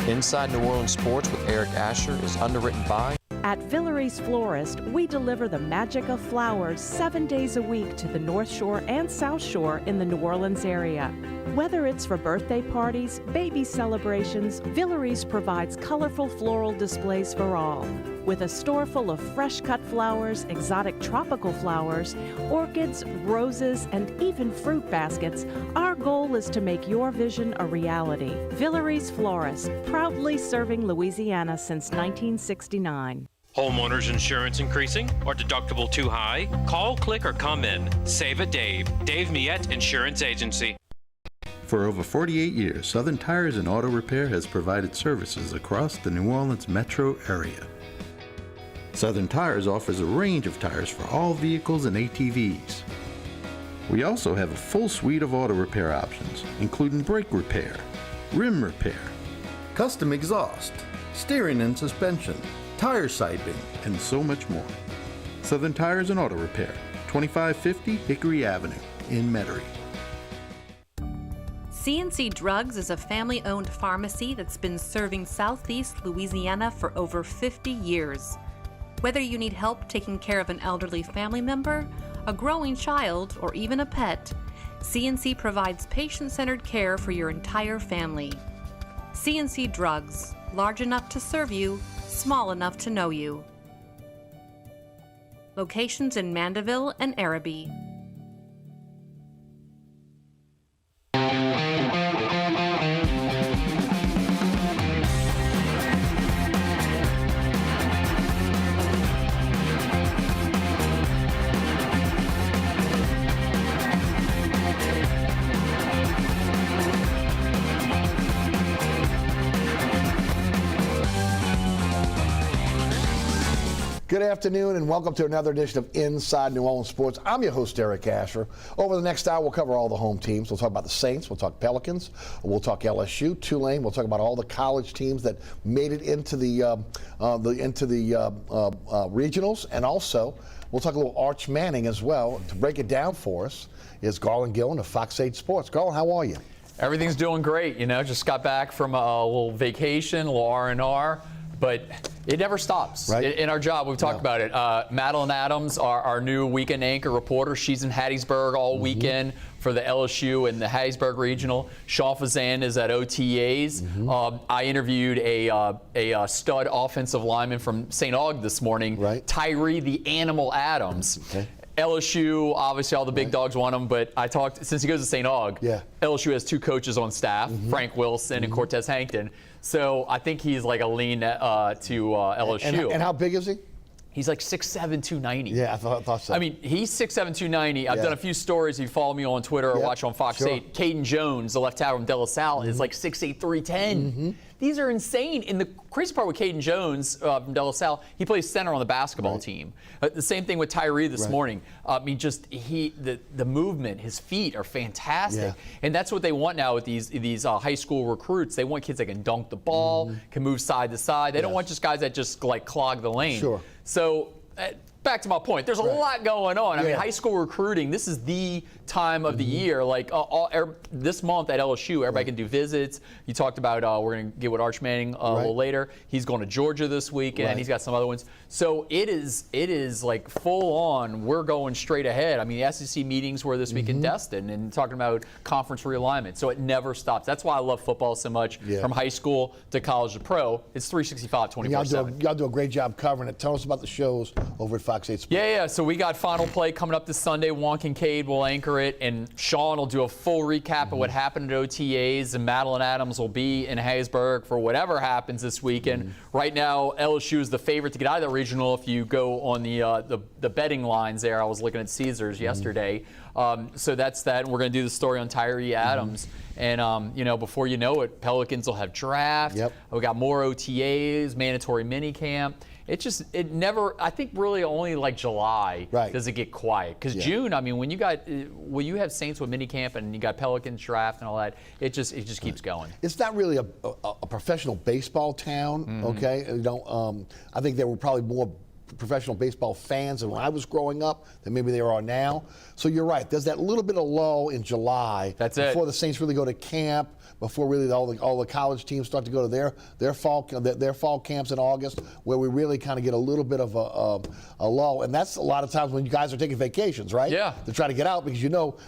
Inside New Orleans Sports with Eric Asher is underwritten by... At Villere's Florist, we deliver the magic of flowers 7 days a week to the North Shore and South Shore in the New Orleans area. Whether it's for birthday parties, baby celebrations, Villere's provides colorful floral displays for all. With a store full of fresh-cut flowers, exotic tropical flowers, orchids, roses, and even fruit baskets, our goal is to make your vision a reality. Villere's Florist, proudly serving Louisiana since 1969. Homeowners insurance increasing or deductible too high? Call, click, or come in. Save a Dave. Dave Miette Insurance Agency. For over 48 years, Southern Tires and Auto Repair has provided services across the New Orleans metro area. Southern Tires offers a range of tires for all vehicles and ATVs. We also have a full suite of auto repair options, including brake repair, rim repair, custom exhaust, steering and suspension, tire siping, and so much more. Southern Tires and Auto Repair, 2550 Hickory Avenue in Metairie. Cnc Drugs is a family-owned pharmacy that's been serving Southeast Louisiana for over 50 years. Whether you need help taking care of an elderly family member, a growing child, or even a pet, Cnc provides patient-centered care for your entire family. Cnc Drugs, large enough to serve you, small enough to know you. Locations in Mandeville and Araby. Good afternoon and welcome to another edition of Inside New Orleans Sports. I'm your host, Eric Asher. Over the next hour, we'll cover all the home teams. We'll talk about the Saints, we'll talk Pelicans, we'll talk LSU, Tulane. We'll talk about all the college teams that made it into the regionals, and also we'll talk a little Arch Manning as well. To break it down for us is Garland Gillen of Fox 8 Sports. Garland, how are you? Everything's doing great. You know, just got back from a little vacation, a little R&R. But it never stops. Right. In our job, we've talked about it. Madeline Adams, our new weekend anchor reporter, she's in Hattiesburg all weekend for the LSU and the Hattiesburg Regional. Sean Fazan is at OTAs. I interviewed a stud offensive lineman from St. Aug this morning, Tyree the Animal Adams. LSU, obviously all the big dogs want him, but I talked, since he goes to St. Aug, LSU has two coaches on staff, Frank Wilson and Cortez Hankton. So I think he's like a lean to LSU. And how big is he? He's like 6'7", 290. Yeah, I thought so. I mean, he's 6'7", 290. I've done a few stories. If you follow me on Twitter or watch on Fox 8. Caden Jones, the left tackle from De La Salle, is like 6'8", 310. These are insane. And the crazy part with Caden Jones from De La Salle, he plays center on the basketball team. The same thing with Tyree this morning. I mean, just the movement, his feet are fantastic. And that's what they want now with these high school recruits. They want kids that can dunk the ball, can move side to side. They don't want just guys that just like clog the lane. So back to my point, there's a lot going on. I mean, high school recruiting, this is the time of the year. Like this month at LSU, everybody can do visits. You talked about we're going to get with Arch Manning a little later. He's going to Georgia this weekend. He's got some other ones. So it is like full on. We're going straight ahead. I mean, the SEC meetings were this week in Destin and talking about conference realignment. So it never stops. That's why I love football so much. From high school to college to pro, it's 365, 24/7. Y'all do a great job covering it. Tell us about the shows over at Fox 8 Sports. Yeah. So we got Final Play coming up this Sunday. Juan Kincaid will anchor it, and Sean will do a full recap of what happened at OTAs, and Madeline Adams will be in Hattiesburg for whatever happens this weekend. Right now, LSU is the favorite to get out of the regional if you go on the betting lines there. I was looking at Caesars yesterday. So that's that, and we're going to do the story on Tyree Adams. And, you know, before you know it, Pelicans will have draft. We got more OTAs, mandatory minicamp. It never, I think really only like July does it get quiet. Because June, I mean, when you have Saints with minicamp and you got Pelicans draft and all that, it just keeps going. It's not really a professional baseball town, okay? You know, I think there were probably more professional baseball fans and when I was growing up than maybe there are now. So you're right. There's that little bit of lull in July before the Saints really go to camp, before really all the college teams start to go to their fall camps in August, where we really kind of get a little bit of a lull. And that's a lot of times when you guys are taking vacations, right? Yeah. To try to get out, because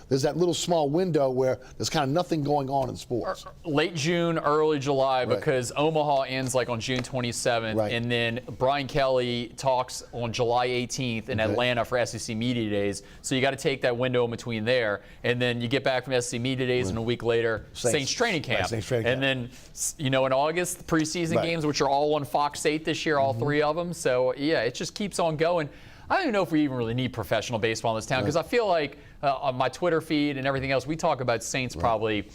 there's that little small window where there's kind of nothing going on in sports. Late June, early July, because Omaha ends like on June 27th, and then Brian Kelly talks on July 18th in Atlanta for SEC Media Days. So you got to take that window in between there, and then you get back from SEC Media Days, and a week later, Saints training camp. And then, in August, preseason games, which are all on Fox 8 this year, all three of them. So, yeah, it just keeps on going. I don't even know if we even really need professional baseball in this town, because I feel like on my Twitter feed and everything else, we talk about Saints probably,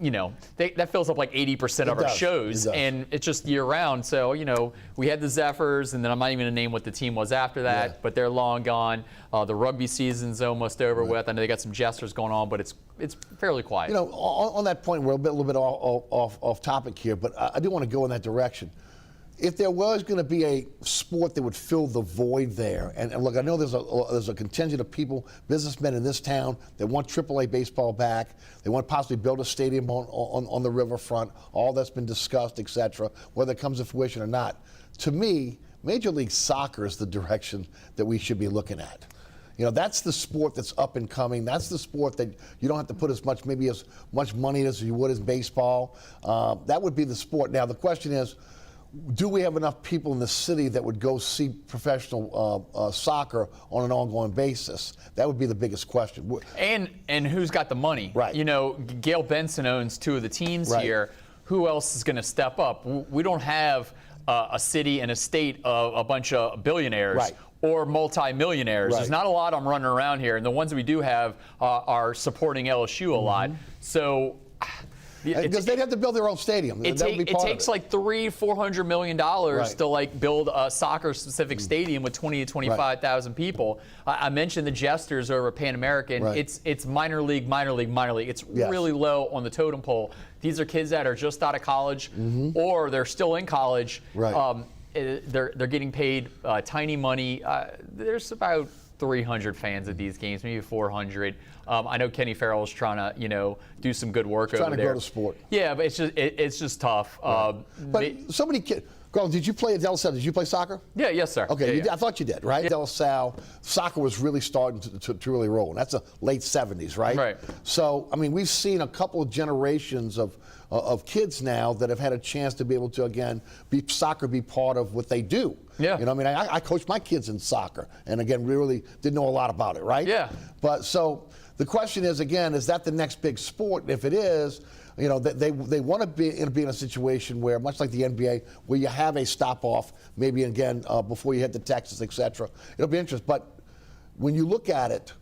that fills up like 80% of our shows, and it's just year-round. So, we had the Zephyrs, and then I'm not even going to name what the team was after that, but they're long gone. The rugby season's almost over with. I know they got some jesters going on, but it's fairly quiet. On that point, we're a little bit off topic here, but I do want to go in that direction. If there was going to be a sport that would fill the void there, and look, I know there's a contingent of people, businessmen in this town that want AAA baseball back. They want to possibly build a stadium on the riverfront. All that's been discussed, etc. Whether it comes to fruition or not. To me, Major League Soccer is the direction that we should be looking at. That's the sport that's up and coming. That's the sport that you don't have to put as much money as you would as baseball. That would be the sport. Now the question is, do we have enough people in the city that would go see professional soccer on an ongoing basis? That would be the biggest question. And who's got the money? Right. Gail Benson owns two of the teams here. Who else is going to step up? We don't have a city and a state of a bunch of billionaires or multimillionaires. There's not a lot of them running around here, and the ones that we do have are supporting LSU a lot. So. Because they'd have to build their own stadium. It takes like $300-400 million to build a soccer-specific stadium with 20 to 25,000 people. I mentioned the Jesters over at Pan American. It's minor league. It's really low on the totem pole. These are kids that are just out of college, or they're still in college. They're getting paid tiny money. There's about 300 fans at these games, maybe 400. I know Kenny Farrell's trying to, do some good work over there. Trying to grow the sport. Yeah, but it's just tough. But so many kids. Garland, did you play at De La Salle? Did you play soccer? Yeah, yes, sir. Okay, Yeah. I thought you did, right? De La Salle, soccer was really starting to really roll. And that's the late 70s, right? Right. So, we've seen a couple of generations of kids now that have had a chance to be able to, again, soccer be part of what they do. Yeah. I coached my kids in soccer, and again, really didn't know a lot about it, right? Yeah. But so the question is, again, is that the next big sport? And if it is, they want to be in a situation where, much like the NBA, where you have a stop-off, maybe again before you head to Texas, etc. It'll be interesting. But when you look at it,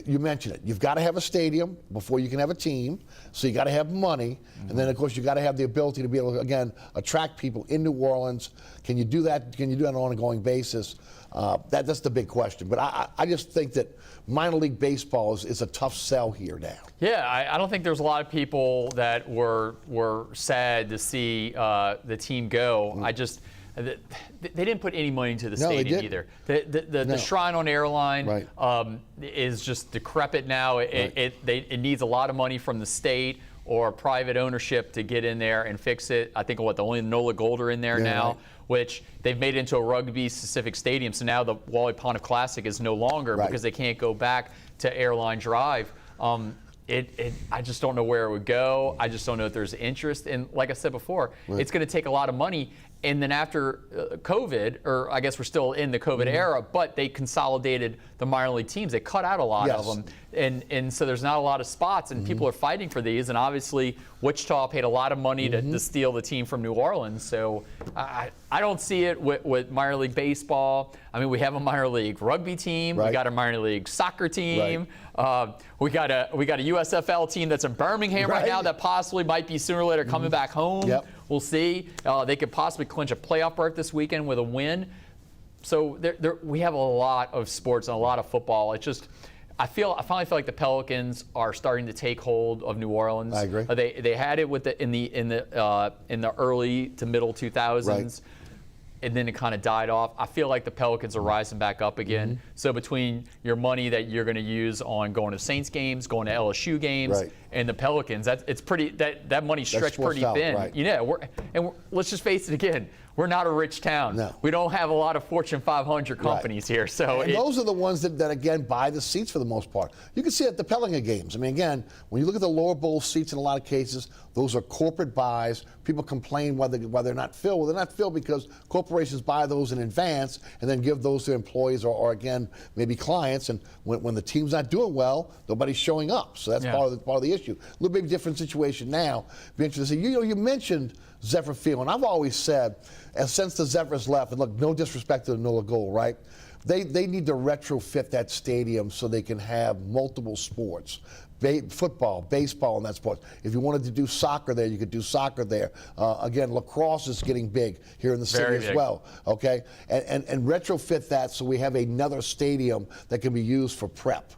you mentioned it. You've got to have a stadium before you can have a team. So you got to have money, and then of course you got to have the ability to be able to again attract people in New Orleans. Can you do that? Can you do that on an ongoing basis? That's the big question. But I just think that minor league baseball is a tough sell here now. Yeah, I don't think there's a lot of people that were sad to see the team go. They didn't put any money into the stadium either. The Shrine on Airline is just decrepit now. It needs a lot of money from the state or private ownership to get in there and fix it. I think the only Nola Gold are in there now, which they've made into a rugby-specific stadium. So now the Wally Pontiff Classic is no longer because they can't go back to Airline Drive. I just don't know where it would go. I just don't know if there's interest. And like I said before, it's going to take a lot of money. And then after COVID, or I guess we're still in the COVID era, but they consolidated the minor league teams. They cut out a lot of them. And so there's not a lot of spots, and people are fighting for these. And obviously, Wichita paid a lot of money to steal the team from New Orleans. So I don't see it with minor league baseball. We have a minor league rugby team. We got a minor league soccer team. We got a USFL team that's in Birmingham right now that possibly might be sooner or later coming back home. We'll see. They could possibly clinch a playoff berth this weekend with a win. So we have a lot of sports and a lot of football. It's just I finally feel like the Pelicans are starting to take hold of New Orleans. I agree. They had it with in the early to middle 2000s. and then it kind of died off. I feel like the Pelicans are rising back up again. So between your money that you're going to use on going to Saints games, going to LSU games, and the Pelicans, it's pretty that money stretched pretty thin. Right. Let's just face it again. We're not a rich town. No. We don't have a lot of Fortune 500 companies here. So and those are the ones that, again, buy the seats for the most part. You can see it at the Pelican games. I mean, again, when you look at the lower bowl seats in a lot of cases, those are corporate buys. People complain why they're not filled. Well, they're not filled because corporations buy those in advance and then give those to employees or again, maybe clients. And when the team's not doing well, nobody's showing up. So that's part of the issue. A little bit different situation now. Be interesting to see. You mentioned Zephyr Field, and I've always said, since the Zephyrs left, and look, no disrespect to the NOLA Gold, right? They need to retrofit that stadium so they can have multiple sports. Football, baseball, and that sport. If you wanted to do soccer there, you could do soccer there. Again, lacrosse is getting big here in the city as well. Okay, and retrofit that so we have another stadium that can be used for prep.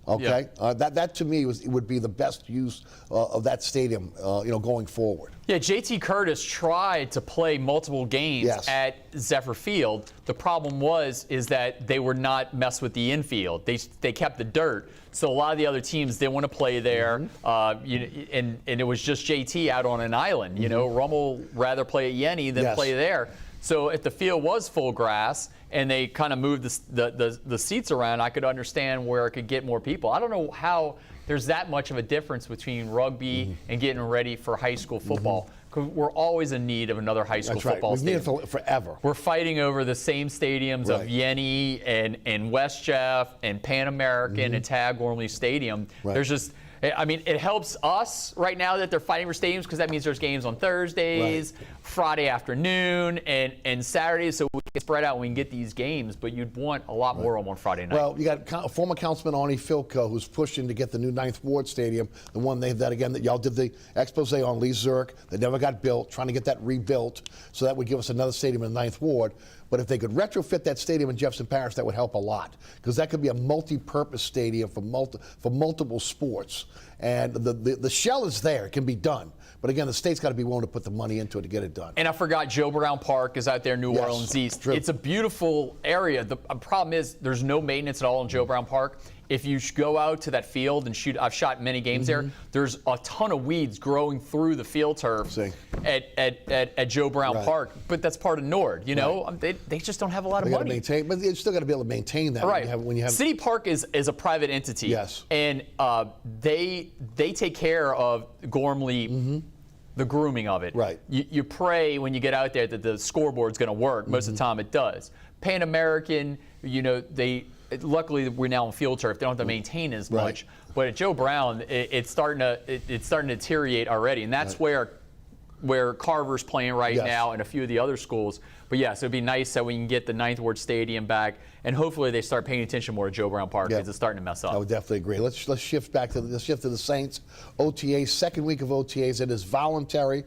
Okay, that to me would be the best use of that stadium, going forward. Yeah, JT Curtis tried to play multiple games at Zephyr Field. The problem is that they were not messed with the infield. They kept the dirt. So a lot of the other teams didn't want to play there, and it was just JT out on an island. Rummel rather play at Yenny than play there. So if the field was full grass and they kind of moved the seats around, I could understand where it could get more people. I don't know how there's that much of a difference between rugby and getting ready for high school football. 'Cause we're always in need of another high school football stadium. We've needed it forever. We're fighting over the same stadiums of Yenny and West Jeff and Pan American and Tag Gormley Stadium. There's just, I mean, it helps us right now that they're fighting for stadiums because that means there's games on Thursdays, Friday afternoon, and Saturdays, so we can spread out and we can get these games. But you'd want a lot more of them on Friday night. Well, you got former Councilman Arnie Filko, who's pushing to get the new 9th Ward Stadium, the one that y'all did the expose on Lee Zirk, that never got built, trying to get that rebuilt, so that would give us another stadium in the 9th Ward. But if they could retrofit that stadium in Jefferson Parish, that would help a lot, because that could be a multi-purpose stadium for multiple sports. And the shell is there; it can be done. But again, the state's got to be willing to put the money into it to get it done. And I forgot Joe Brown Park is out there, New Orleans East. True. It's a beautiful area. The problem is there's no maintenance at all in Joe Brown Park. If you go out to that field and shoot, I've shot many games there. There's a ton of weeds growing through the field turf at Joe Brown Park, but that's part of Nord. They just don't have a lot of money. Maintain, but you still got to be able to maintain that. When you have City Park is a private entity. Yes. And they take care of Gormley. The grooming of it. Right. You pray when you get out there that the scoreboard's going to work. Most of the time it does. Pan American, luckily we're now on field turf. They don't have to maintain as much. But at Joe Brown, it's starting to deteriorate already, and that's where Carver's playing now and a few of the other schools. But yes, it would be nice that we can get the 9th Ward Stadium back, and hopefully they start paying attention more to Joe Brown Park because it's starting to mess up. I would definitely agree. Let's shift to the Saints. OTAs, second week of OTAs. It is voluntary.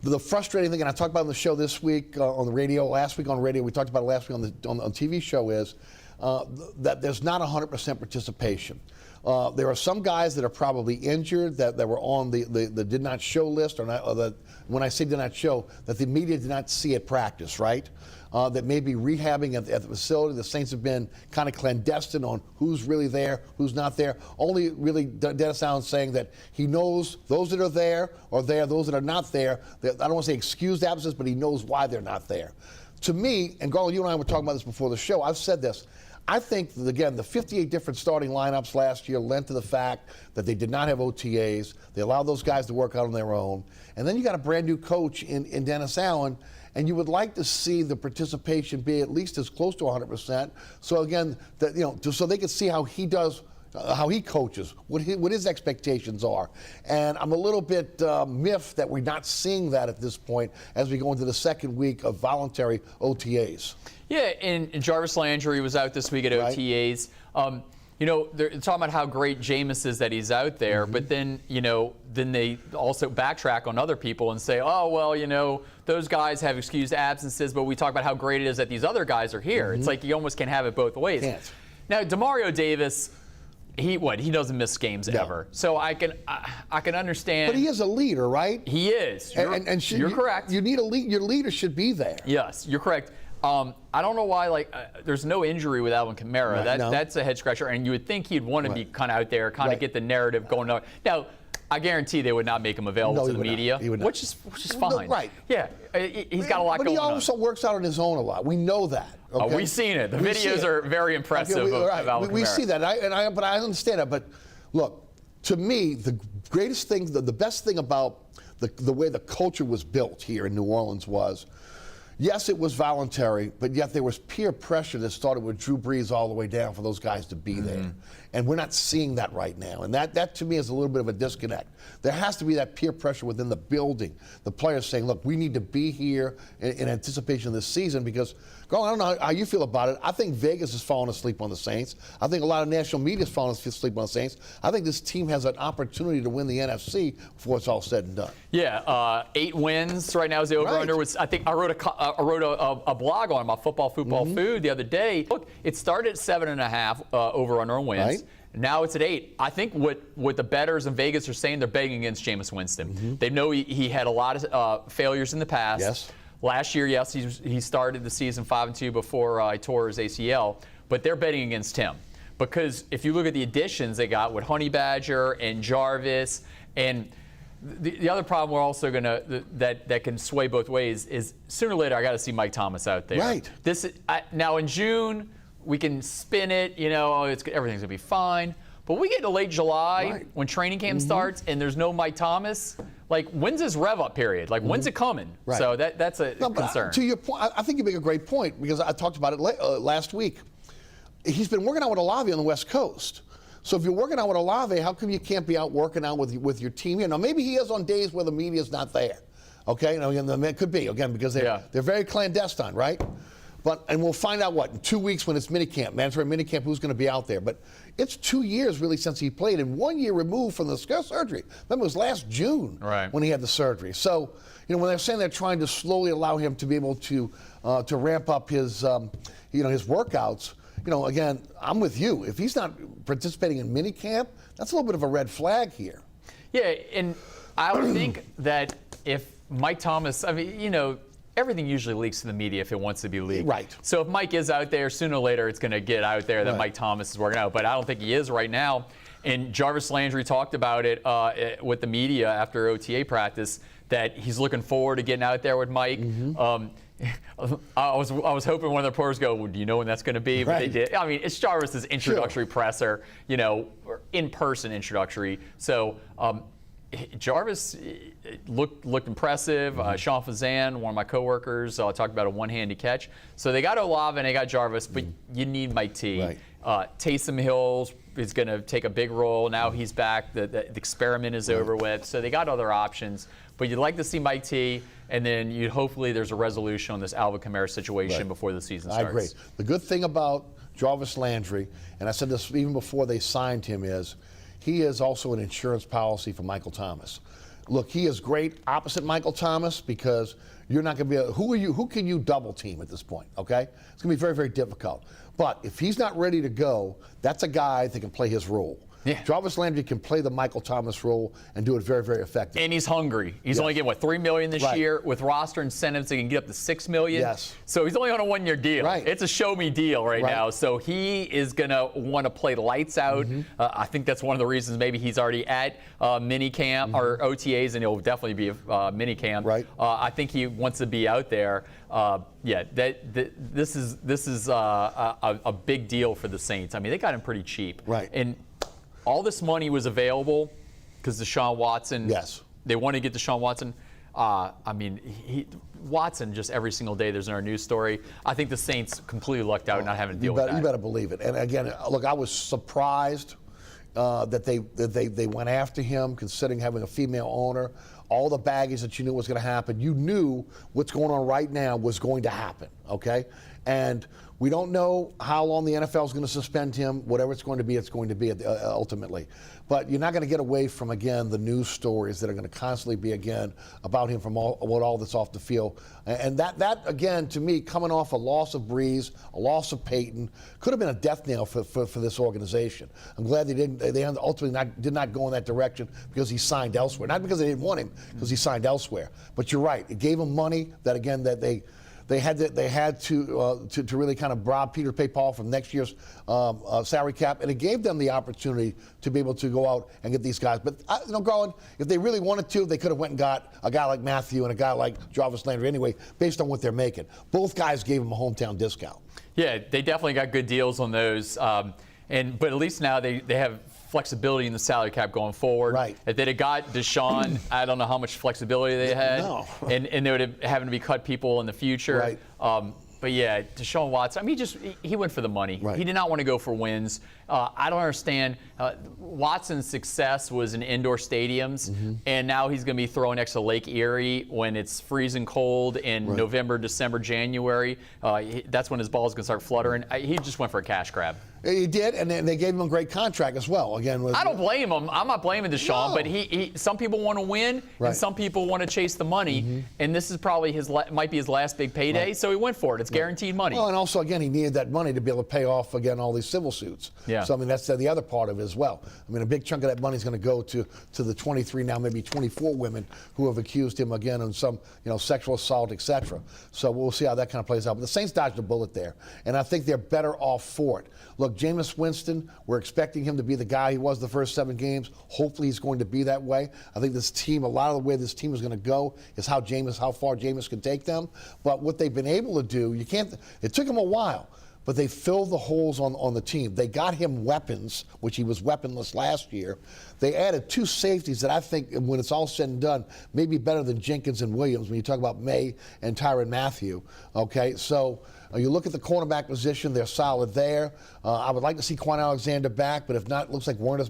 The frustrating thing, and I talked about on the show this week on the radio, last week on radio, we talked about it last week on the TV show, is that there's not 100% participation. There are some guys that are probably injured that were on the did not show list, or that when I say did not show, that the media did not see at practice, right? That may be rehabbing at the facility. The Saints have been kind of clandestine on who's really there, who's not there. Only really Dennis Allen saying that he knows those that are there are there, those that are not there. I don't want to say excused absence, but he knows why they're not there. To me, and Garland, you and I were talking about this before the show, I've said this. I think that, again, the 58 different starting lineups last year lent to the fact that they did not have OTAs. They allowed those guys to work out on their own. And then you got a brand new coach in Dennis Allen, and you would like to see the participation be at least as close to 100%. So again, so they could see how he does, how he coaches, what his expectations are. And I'm a little bit miffed that we're not seeing that at this point as we go into the second week of voluntary OTAs. Yeah, and Jarvis Landry was out this week at OTAs. They're talking about how great Jameis is that he's out there, but then, then they also backtrack on other people and say, oh, well, those guys have excused absences, but we talk about how great it is that these other guys are here. It's like you almost can have it both ways. Can't. Now, Demario Davis, he doesn't miss games ever. So I can understand. But he is a leader, right? He is. You're correct. You need a lead. Your leader should be there. Yes, you're correct. I don't know why, there's no injury with Alvin Kamara. Right, That's a head scratcher, and you would think he'd want to be kind of out there, kind of get the narrative going on. Now, I guarantee they would not make him available to the media, which is fine. Right. Yeah, he's got a lot going on. But he also works out on his own a lot. We know that. Okay? We've seen it. The videos are very impressive of Alvin Kamara. We see that, but I understand it. But look, to me, the greatest thing, the best thing about the way the culture was built here in New Orleans was, yes, it was voluntary, but yet there was peer pressure that started with Drew Brees all the way down for those guys to be there. And we're not seeing that right now. And that to me is a little bit of a disconnect. There has to be that peer pressure within the building. The players saying, look, we need to be here in anticipation of this season because, Garland, I don't know how you feel about it. I think Vegas is falling asleep on the Saints. I think a lot of national media is falling asleep on the Saints. I think this team has an opportunity to win the NFC before it's all said and done. Yeah, 8 wins right now is the over-under. I think I wrote a blog on my football food the other day. Look, it started at 7.5 over-under on wins. Right. Now it's at 8. I think what the bettors in Vegas are saying, they're betting against Jameis Winston. They know he had a lot of failures in the past. Yes. Last year, yes, he started the season 5-2 before he tore his ACL, but they're betting against him. Because if you look at the additions they got with Honey Badger and Jarvis, and the other problem we're also going to, that can sway both ways is sooner or later I got to see Mike Thomas out there. Right. Now in June, we can spin it, everything's going to be fine. But we get to late July when training camp starts and there's no Mike Thomas. When's his rev-up period? When's it coming? Right. So that's a concern. To your point, I think you make a great point because I talked about it last week. He's been working out with Olave on the West Coast. So if you're working out with Olave, how come you can't be out working out with your team here? Now, maybe he is on days where the media's not there. Okay? It could be, again, because they're very clandestine, right? And we'll find out, in 2 weeks when it's minicamp, mandatory minicamp, who's going to be out there. But it's 2 years, really, since he played, and 1 year removed from the surgery. Remember, it was last June when he had the surgery. So, when they're saying they're trying to slowly allow him to be able to ramp up his, his workouts, again, I'm with you. If he's not participating in minicamp, that's a little bit of a red flag here. Yeah, and I would think that if Mike Thomas, everything usually leaks to the media if it wants to be leaked. Right. So if Mike is out there, sooner or later it's going to get out there that Mike Thomas is working out. But I don't think he is right now. And Jarvis Landry talked about it with the media after OTA practice that he's looking forward to getting out there with Mike. I was hoping one of the reporters go, well, do you know when that's going to be? But they did. I mean, it's Jarvis's introductory presser, in-person introductory. So Jarvis looked impressive. Sean Fazan, one of my coworkers, talked about a one-handed catch. So they got Olave and they got Jarvis, but you need Mike T. Right. Taysom Hill is going to take a big role. Now he's back. The experiment is over with. So they got other options. But you'd like to see Mike T. And then hopefully there's a resolution on this Alvin Kamara situation before the season starts. I agree. The good thing about Jarvis Landry, and I said this even before they signed him, is he is also an insurance policy for Michael Thomas. Look, he is great opposite Michael Thomas because you're not going to be who can you double team at this point, okay? It's going to be very, very difficult. But if he's not ready to go, that's a guy that can play his role. Yeah. Jarvis Landry can play the Michael Thomas role and do it very, very effectively. And he's hungry. He's only getting, $3 million this year. With roster incentives, he can get up to $6 million. Yes. So he's only on a one-year deal. Right. It's a show-me deal right now. So he is going to want to play lights out. I think that's one of the reasons maybe he's already at minicamp or OTAs, and he'll definitely be minicamp. Right. I think he wants to be out there. This is a big deal for the Saints. I mean, they got him pretty cheap. Right. And all this money was available because Deshaun Watson. Yes. They want to get Deshaun Watson. Watson just every single day there's another news story. I think the Saints completely lucked out not having to deal with that. You better believe it. And again, look, I was surprised that they went after him, considering having a female owner. All the baggage that you knew was going to happen. You knew what's going on right now was going to happen, okay? And we don't know how long the NFL is going to suspend him. Whatever it's going to be ultimately. But you're not going to get away from, again, the news stories that are going to constantly be, again, about him from all that's off the field. And that, again, to me, coming off a loss of Breeze, a loss of Peyton, could have been a death knell for this organization. I'm glad they ultimately did not go in that direction because he signed elsewhere. Not because they didn't want him, because he signed elsewhere. But you're right. It gave him money that, again, that they had to really kind of rob Peter to pay Paul from next year's salary cap, and it gave them the opportunity to be able to go out and get these guys. But Garland, if they really wanted to, they could have went and got a guy like Matthew and a guy like Jarvis Landry anyway, based on what they're making. Both guys gave them a hometown discount. Yeah, they definitely got good deals on those. But at least now they have flexibility in the salary cap going forward. Right. If they'd have got Deshaun, I don't know how much flexibility they had. No. And they would have having to be cut people in the future. Right. But yeah, Deshaun Watson, I mean, he went for the money. Right. He did not want to go for wins. I don't understand. Watson's success was in indoor stadiums, and now he's going to be throwing next to Lake Erie when it's freezing cold in November, December, January. That's when his ball's going to start fluttering. He just went for a cash grab. He did, and they gave him a great contract as well. Again, I don't blame him. I'm not blaming Deshaun, No. but he some people want to win, and some people want to chase the money, and this is probably might be his last big payday, so he went for it. It's guaranteed money. Well, and also, again, he needed that money to be able to pay off, again, all these civil suits. Yeah. So, I mean, that's the other part of it as well. I mean, a big chunk of that money is going to go to the 23, now maybe 24 women who have accused him, again, of some, sexual assault, etc. So we'll see how that kind of plays out. But the Saints dodged a bullet there, and I think they're better off for it. Look, Jameis Winston, we're expecting him to be the guy he was the first 7 games. Hopefully he's going to be that way. I think this team, a lot of the way this team is going to go is how far Jameis can take them. But what they've been able to do, it took him a while, but they filled the holes on the team. They got him weapons, which he was weaponless last year. They added 2 safeties that I think, when it's all said and done, may be better than Jenkins and Williams when you talk about May and Tyrann Mathieu. Okay, so you look at the cornerback position, they're solid there. I would like to see Quinn Alexander back, but if not, it looks like Werner's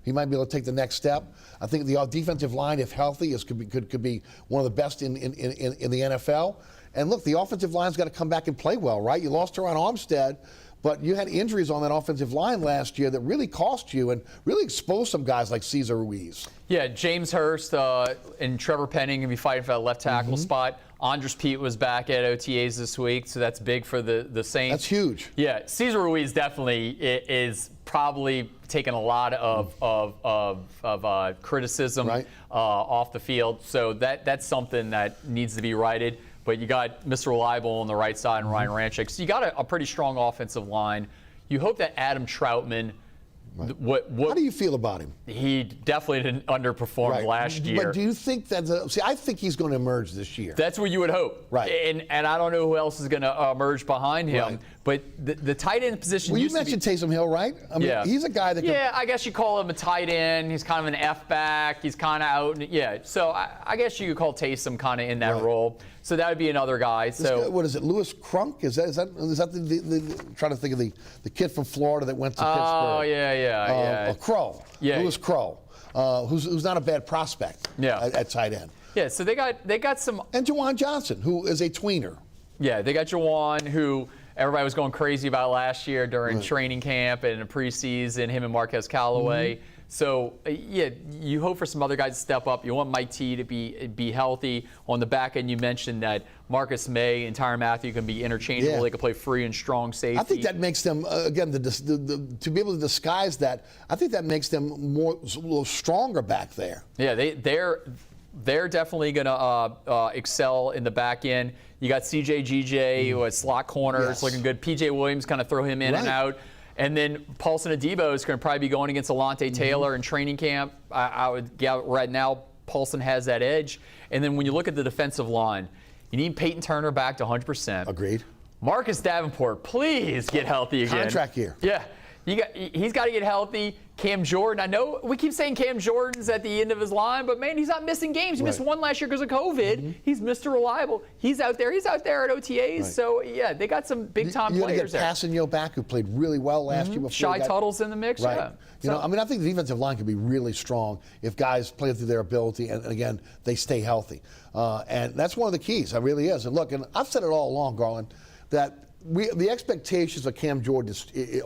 he might be able to take the next step. I think the defensive line, if healthy, could be one of the best in the NFL. And look, the offensive line's got to come back and play well, right? You lost Teron Armstead, but you had injuries on that offensive line last year that really cost you and really exposed some guys like Cesar Ruiz. Yeah, James Hurst and Trevor Penning going to be fighting for that left tackle spot. Andres Pete was back at OTAs this week, so that's big for the Saints. That's huge. Yeah, Cesar Ruiz definitely is probably taking a lot of criticism off the field, so that's something that needs to be righted. But you got Mr. Reliable on the right side and Ryan Ranchik. So you got a pretty strong offensive line. You hope that Adam Troutman, how do you feel about him? He definitely didn't underperform last year. But do you think that I think he's going to emerge this year. That's what you would hope. Right. And I don't know who else is going to emerge behind him. Right. But the tight end position you mentioned Taysom Hill, right? I mean, he's a guy that Yeah, I guess you call him a tight end. He's kind of an F-back. He's kind of out. Yeah, so I guess you could call Taysom kind of in that role. So that would be another guy. So what is it, Lewis Crunk? Is that the trying to think of the kid from Florida that went to Pittsburgh? Oh, yeah. Crow. Yeah. Lewis Crow, who's not a bad prospect at tight end. Yeah, so they got some. And Juwan Johnson, who is a tweener. Yeah, they got Juwan, who everybody was going crazy about last year during training camp and the preseason, him and Marquez Callaway. So, you hope for some other guys to step up. You want Mike T to be healthy. On the back end, you mentioned that Marcus May and Tyrann Mathieu can be interchangeable. They can play free and strong safety. I think that makes them, again, to be able to disguise that, I think that makes them a little stronger back there. Yeah, they're definitely going to excel in the back end. You got CJ GJ, who has slot corners, looking good. PJ Williams kind of throw him in and out. And then Paulson Adebo is going to probably be going against Alontae Taylor in training camp. I would get right now Paulson has that edge. And then when you look at the defensive line, you need Peyton Turner back to 100%. Agreed. Marcus Davenport, please get healthy again. Contract year. Yeah. He's got to get healthy. Cam Jordan, I know we keep saying Cam Jordan's at the end of his line, but man, he's not missing games. He missed one last year because of COVID. He's Mr. Reliable. He's out there. He's out there at OTAs. So they got some big-time players there. You got to get Passanio back, who played really well last year. Shy Tuttle's in the mix. Right. Yeah. I think the defensive line could be really strong if guys play through their ability and again they stay healthy. And that's one of the keys. It really is. And look, and I've said it all along, Garland, that the expectations of Cam Jordan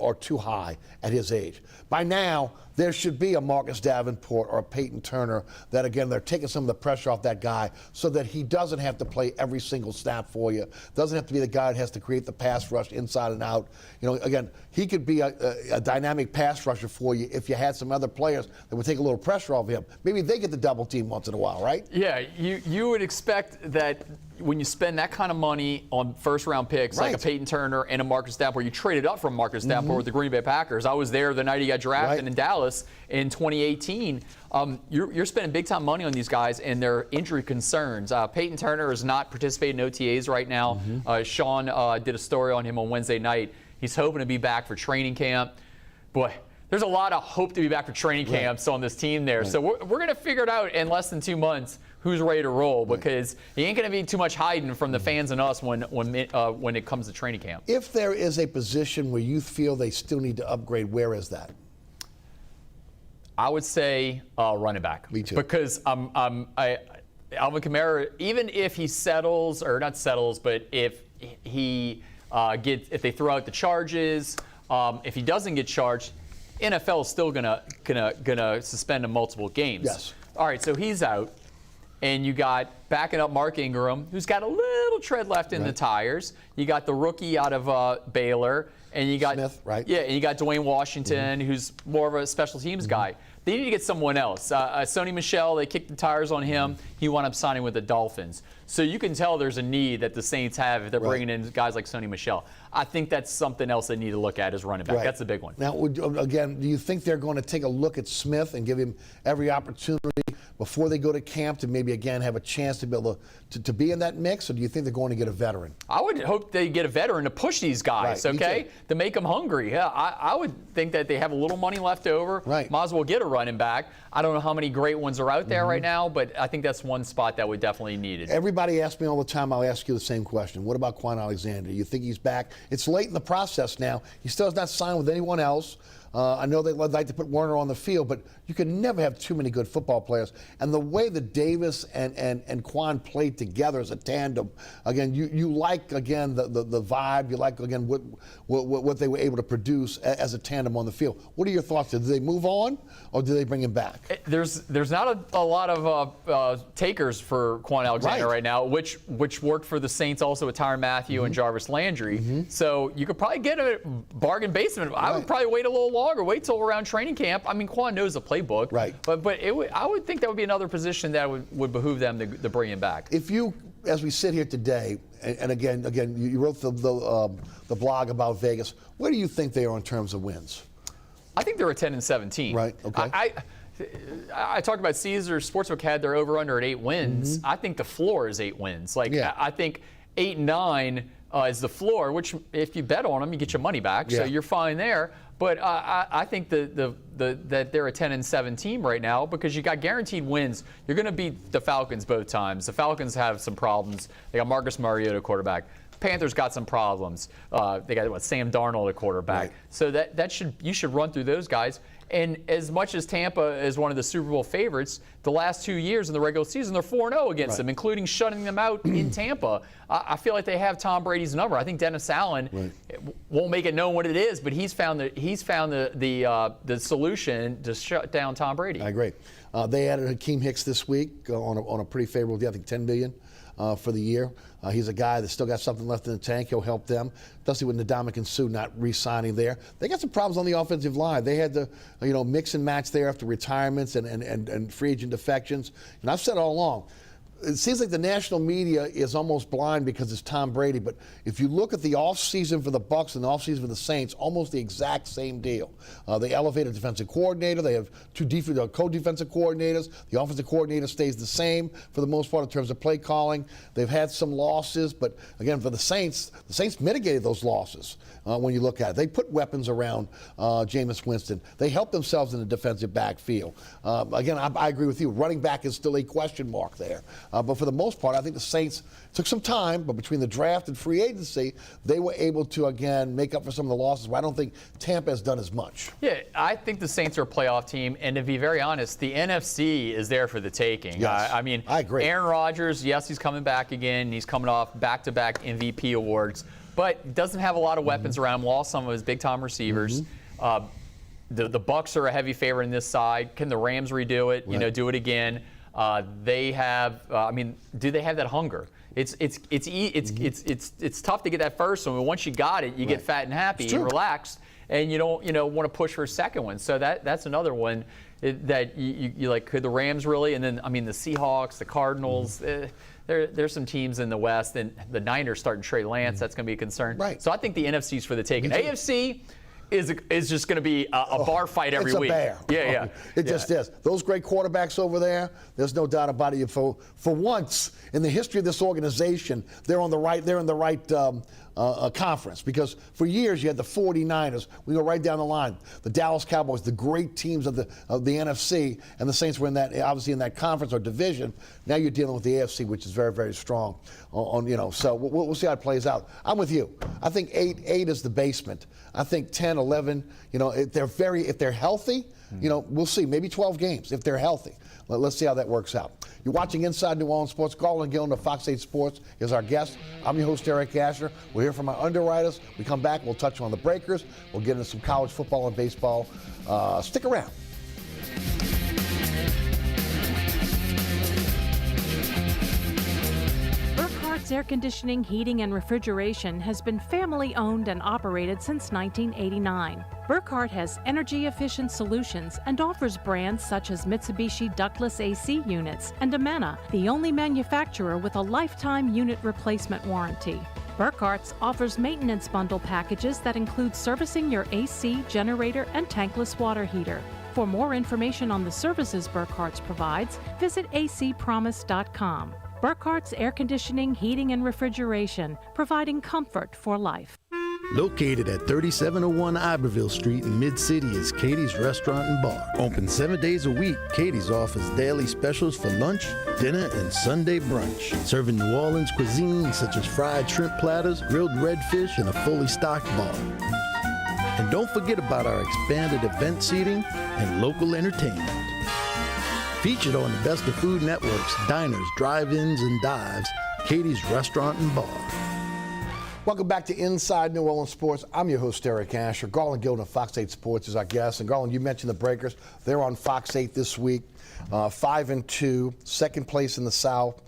are too high at his age. By now, there should be a Marcus Davenport or a Peyton Turner that, again, they're taking some of the pressure off that guy so that he doesn't have to play every single snap for you, doesn't have to be the guy that has to create the pass rush inside and out. Again, he could be a dynamic pass rusher for you if you had some other players that would take a little pressure off him. Maybe they get the double team once in a while, right? Yeah, you would expect that when you spend that kind of money on first-round picks like a Peyton Turner and a Marcus Davenport, you traded up from Marcus Davenport with the Green Bay Packers. I was there the night he got drafted in Dallas in 2018. You're spending big-time money on these guys and their injury concerns. Peyton Turner is not participating in OTAs right now. Sean did a story on him on Wednesday night. He's hoping to be back for training camp. Boy, there's a lot of hope to be back for training camps on this team there. So we're going to figure it out in less than 2 months who's ready to roll, because he ain't going to be too much hiding from the fans and us when it comes to training camp. If there is a position where you feel they still need to upgrade, where is that? I would say running back. Me too. Because Alvin Kamara, even if he settles, or not settles, but if he if they throw out the charges, if he doesn't get charged, NFL is still gonna suspend him multiple games. Yes. All right, so he's out, and you got backing up Mark Ingram, who's got a little tread left in the tires. You got the rookie out of Baylor, and you got Smith, Yeah, and you got Dwayne Washington, who's more of a special teams guy. They need to get someone else. Sony Michel, they kicked the tires on him. He wound up signing with the Dolphins. So you can tell there's a need that the Saints have if they're bringing in guys like Sony Michel. I think that's something else they need to look at as running back. That's the big one. Now, again, do you think they're going to take a look at Smith and give him every opportunity before they go to camp to maybe, again, have a chance to be able to be in that mix, or do you think they're going to get a veteran? I would hope they get a veteran to push these guys, okay, to make them hungry. Yeah, I would think that they have a little money left over. Might as well get a running back. I don't know how many great ones are out there right now, but I think that's one spot that would definitely need it. Everybody asks me all the time, I'll ask you the same question. What about Quinn Alexander? You think he's back? It's late in the process now. He still has not signed with anyone else. I know they'd like to put Werner on the field, but you can never have too many good football players. And the way that Davis and Quan played together as a tandem, again, you like, again, the vibe. You like, again, what they were able to produce as a tandem on the field. What are your thoughts? Did they move on, or did they bring him back? There's not a lot of takers for Quinn Alexander right now, which worked for the Saints also with Tyrann Mathieu and Jarvis Landry. So you could probably get a bargain basement. I would probably wait a little longer, wait till around training camp. I mean, Quan knows the playbook, but I would think that would be another position that would behoove them to bring him back. If you, as we sit here today, and again, you wrote the blog about Vegas. Where do you think they are in terms of wins? I think they're a 10-7 team. Right. Okay. I talked about Caesar Sportsbook had their over/under at 8 wins. I think the floor is 8 wins. I think 8-9 is the floor, which if you bet on them, you get your money back, so you're fine there. But I think that they're a 10-7 team right now because you got guaranteed wins. You're going to beat the Falcons both times. The Falcons have some problems. They got Marcus Mariota quarterback. Panthers got some problems. They got Sam Darnold at quarterback. So you should run through those guys. And as much as Tampa is one of the Super Bowl favorites, the last 2 years in the regular season, they're 4-0 against them, including shutting them out in Tampa. I feel like they have Tom Brady's number. I think Dennis Allen won't make it known what it is, but he's found the solution to shut down Tom Brady. I agree. They added Hakeem Hicks this week on a pretty favorable deal, I think $10 million for the year. He's a guy that's still got something left in the tank. He'll help them. Especially with Ndamukong Suh not re-signing there. They got some problems on the offensive line. They had to, mix and match there after retirements and free agent defections. And I've said all along, it seems like the national media is almost blind because it's Tom Brady. But if you look at the offseason for the Bucs and the offseason for the Saints, almost the exact same deal. They elevated defensive coordinator. They have two co-defensive coordinators. The offensive coordinator stays the same for the most part in terms of play calling. They've had some losses, but again, for the Saints mitigated those losses when you look at it. They put weapons around Jameis Winston. They helped themselves in the defensive backfield. Again, I agree with you. Running back is still a question mark there. But for the most part, I think the Saints took some time, but between the draft and free agency, they were able to, again, make up for some of the losses where I don't think Tampa has done as much. Yeah, I think the Saints are a playoff team, and to be very honest, the NFC is there for the taking. Yes, I agree. Aaron Rodgers, yes, he's coming back again. He's coming off back-to-back MVP awards, but doesn't have a lot of weapons around him, lost some of his big-time receivers. The Bucs are a heavy favorite in this side. Can the Rams redo it, do it again? They have. Do they have that hunger? It's tough to get that first one, but once you got it, you get fat and happy and relaxed, and you don't want to push for a second one. So that's another one that you like. Could the Rams really? And then the Seahawks, the Cardinals. there's some teams in the West, and the Niners starting Trey Lance. That's going to be a concern. Right. So I think the NFC's for the taking. AFC is just going to be a bar fight every week. It's a bear. Yeah. It just is. Those great quarterbacks over there, there's no doubt about it. For once in the history of this organization, they're in the right conference, because for years you had the 49ers. We go right down the line. The Dallas Cowboys, the great teams of the NFC, and the Saints were obviously in that conference or division. Now you're dealing with the AFC, which is very, very strong. So we'll see how it plays out. I'm with you. I think 8 is the basement. I think 10, 11. If they're healthy, we'll see. Maybe 12 games if they're healthy. Let's see how that works out. You're watching Inside New Orleans Sports. Garland, Gillen of Fox 8 Sports is our guest. I'm your host, Eric Asher. We'll hear from our underwriters. We come back, we'll touch on the Breakers. We'll get into some college football and baseball. Stick around. Burkhart's Air Conditioning, Heating, and Refrigeration has been family-owned and operated since 1989. Burkhart has energy-efficient solutions and offers brands such as Mitsubishi ductless AC units and Amana, the only manufacturer with a lifetime unit replacement warranty. Burkhart's offers maintenance bundle packages that include servicing your AC, generator, and tankless water heater. For more information on the services Burkhart's provides, visit acpromise.com. Burkhart's Air Conditioning, Heating, and Refrigeration, providing comfort for life. Located at 3701 Iberville Street in Mid-City is Katie's Restaurant and Bar. Open 7 days a week, Katie's offers daily specials for lunch, dinner, and Sunday brunch. Serving New Orleans cuisine such as fried shrimp platters, grilled redfish, and a fully stocked bar. And don't forget about our expanded event seating and local entertainment. Featured on the Best of Food Network's diners, drive-ins, and dives, Katie's Restaurant and Bar. Welcome back to Inside New Orleans Sports. I'm your host, Eric Asher. Garland Gillen of Fox 8 Sports is our guest. And Garland, you mentioned the Breakers. They're on Fox 8 this week, 5-2, second place in the South.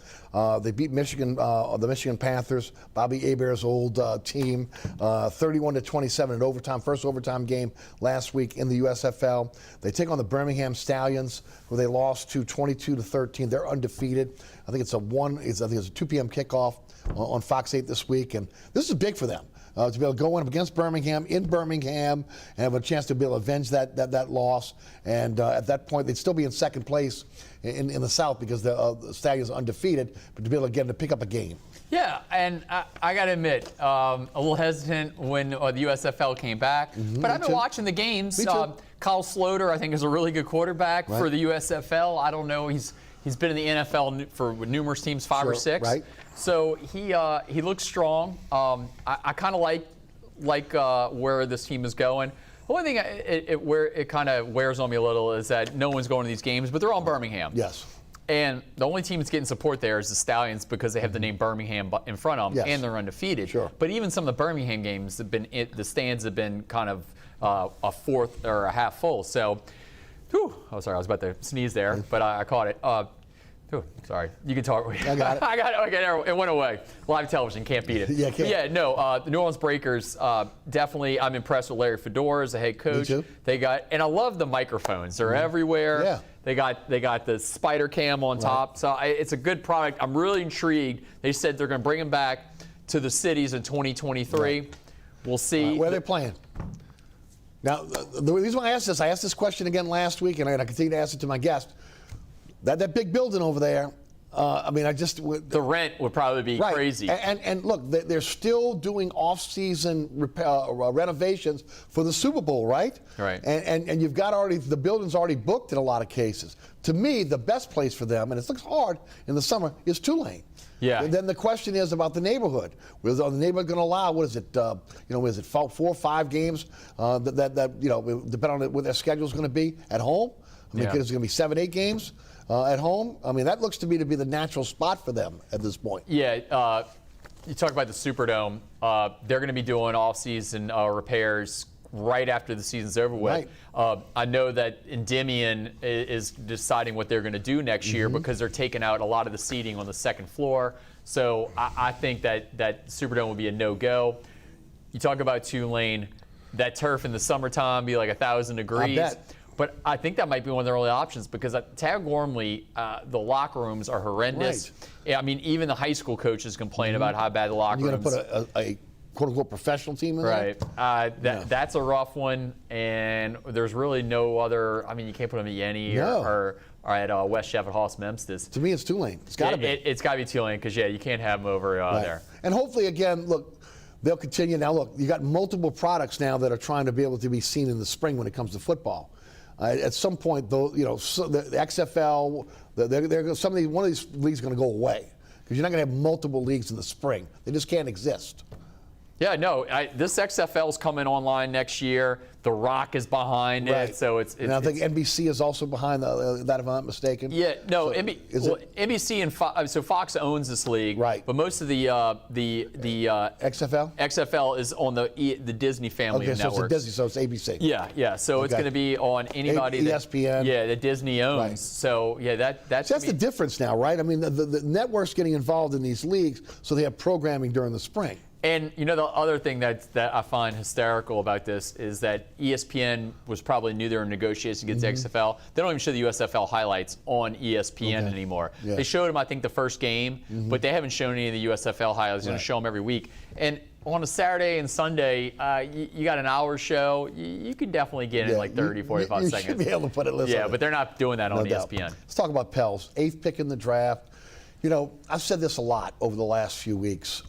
They beat Michigan, the Michigan Panthers, Bobby Hebert's old team, 31-27 in overtime, first overtime game last week in the USFL. They take on the Birmingham Stallions, who they lost to 22-13. They're undefeated. I think it's a 2 p.m. kickoff on Fox 8 this week, and this is big for them. To be able to go in against Birmingham, in Birmingham, and have a chance to be able to avenge that loss. And at that point, they'd still be in second place in the South because the Stallions are undefeated, but to be able to get them to pick up a game. Yeah, and I got to admit, a little hesitant when the USFL came back. But I've been watching the games. Me too. Kyle Sloter, I think, is a really good quarterback for the USFL. I don't know. He's been in the NFL for numerous teams, 5 or 6. Right. So he looks strong. I kind of like where this team is going. The only thing where it kind of wears on me a little is that no one's going to these games, but they're all Birmingham. Yes. And the only team that's getting support there is the Stallions because they have the name Birmingham in front of them, and they're undefeated. Sure. But even some of the Birmingham games have been the stands have been kind of a fourth or a half full. So, oh sorry, I was about to sneeze there, but I caught it. Sorry, you can talk. I got it. I got it. Okay, it went away. Live television can't beat it. Yeah, can't. Yeah, no. The New Orleans Breakers, definitely. I'm impressed with Larry Fedora as the head coach. Me too. And I love the microphones. They're everywhere. Yeah. They got the spider cam on top. So it's a good product. I'm really intrigued. They said they're going to bring them back to the cities in 2023. Right. We'll see. Where are they playing? Now, the reason why I asked this question again last week, and I continue to ask it to my guest. That big building over there, the rent would probably be crazy. And look, they're still doing off-season renovations for the Super Bowl, right? Right. And you've got the building's already booked in a lot of cases. To me, the best place for them, and it looks hard in the summer, is Tulane. Yeah. And then the question is about the neighborhood. Is the neighborhood going to allow? What is it? Is it 4 or 5 games? Depending on what their schedule is going to be at home. Is it going to be 7, 8 games? At home, that looks to me to be the natural spot for them at this point. Yeah, you talk about the Superdome. They're going to be doing off-season repairs right after the season's over with. Right. I know that Endymion is deciding what they're going to do next year because they're taking out a lot of the seating on the second floor. So I think that Superdome will be a no-go. You talk about Tulane, that turf in the summertime be like 1,000 degrees. I bet. But I think that might be one of the early options because at Tad Gormley, the locker rooms are horrendous. Right. I mean, even the high school coaches complain about how bad the locker rooms. You're going to put a quote-unquote professional team in there? Right. That's a rough one, and there's really no other. I mean, you can't put them at Yenny or at West Sheffield Hoss Memphis. To me, it's Tulane. It's got to be. It's got to be Tulane because, you can't have them over there. And hopefully, again, look, they'll continue. Now, look, you got multiple products now that are trying to be able to be seen in the spring when it comes to football. At some point, though, so the XFL, one of these leagues is going to go away because you're not going to have multiple leagues in the spring. They just can't exist. Yeah, no, this XFL is coming online next year. The Rock is behind it, so it's. And I think NBC is also behind that, if I'm not mistaken. Yeah, no, NBC and Fox, so Fox owns this league, right? But most of the XFL is on the Disney family of networks. So it's Disney, so it's ABC. Yeah. So it's going to be on anybody ESPN. That Disney owns. Right. So that's the difference now, right? I mean, the networks getting involved in these leagues, so they have programming during the spring. And the other thing that I find hysterical about this is that ESPN was probably knew they were in negotiations against XFL. They don't even show the USFL highlights on ESPN anymore. Yeah. They showed them, I think, the first game, but they haven't shown any of the USFL highlights. They're going to show them every week. And on a Saturday and Sunday, you got an hour show. You could definitely get in like 30, 45 seconds. You should be able to put it. Yeah, but they're not doing that on ESPN. Let's talk about Pels. 8th pick in the draft. I've said this a lot over the last few weeks.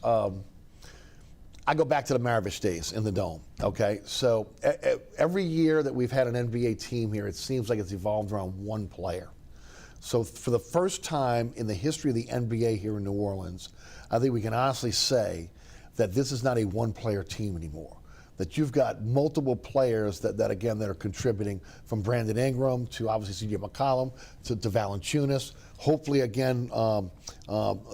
I go back to the Maravich days in the Dome, okay? So every year that we've had an NBA team here, it seems like it's evolved around one player. So for the first time in the history of the NBA here in New Orleans, I think we can honestly say that this is not a one-player team anymore. That you've got multiple players that are contributing, from Brandon Ingram to obviously C.J. McCollum to Valanciunas. Hopefully, again,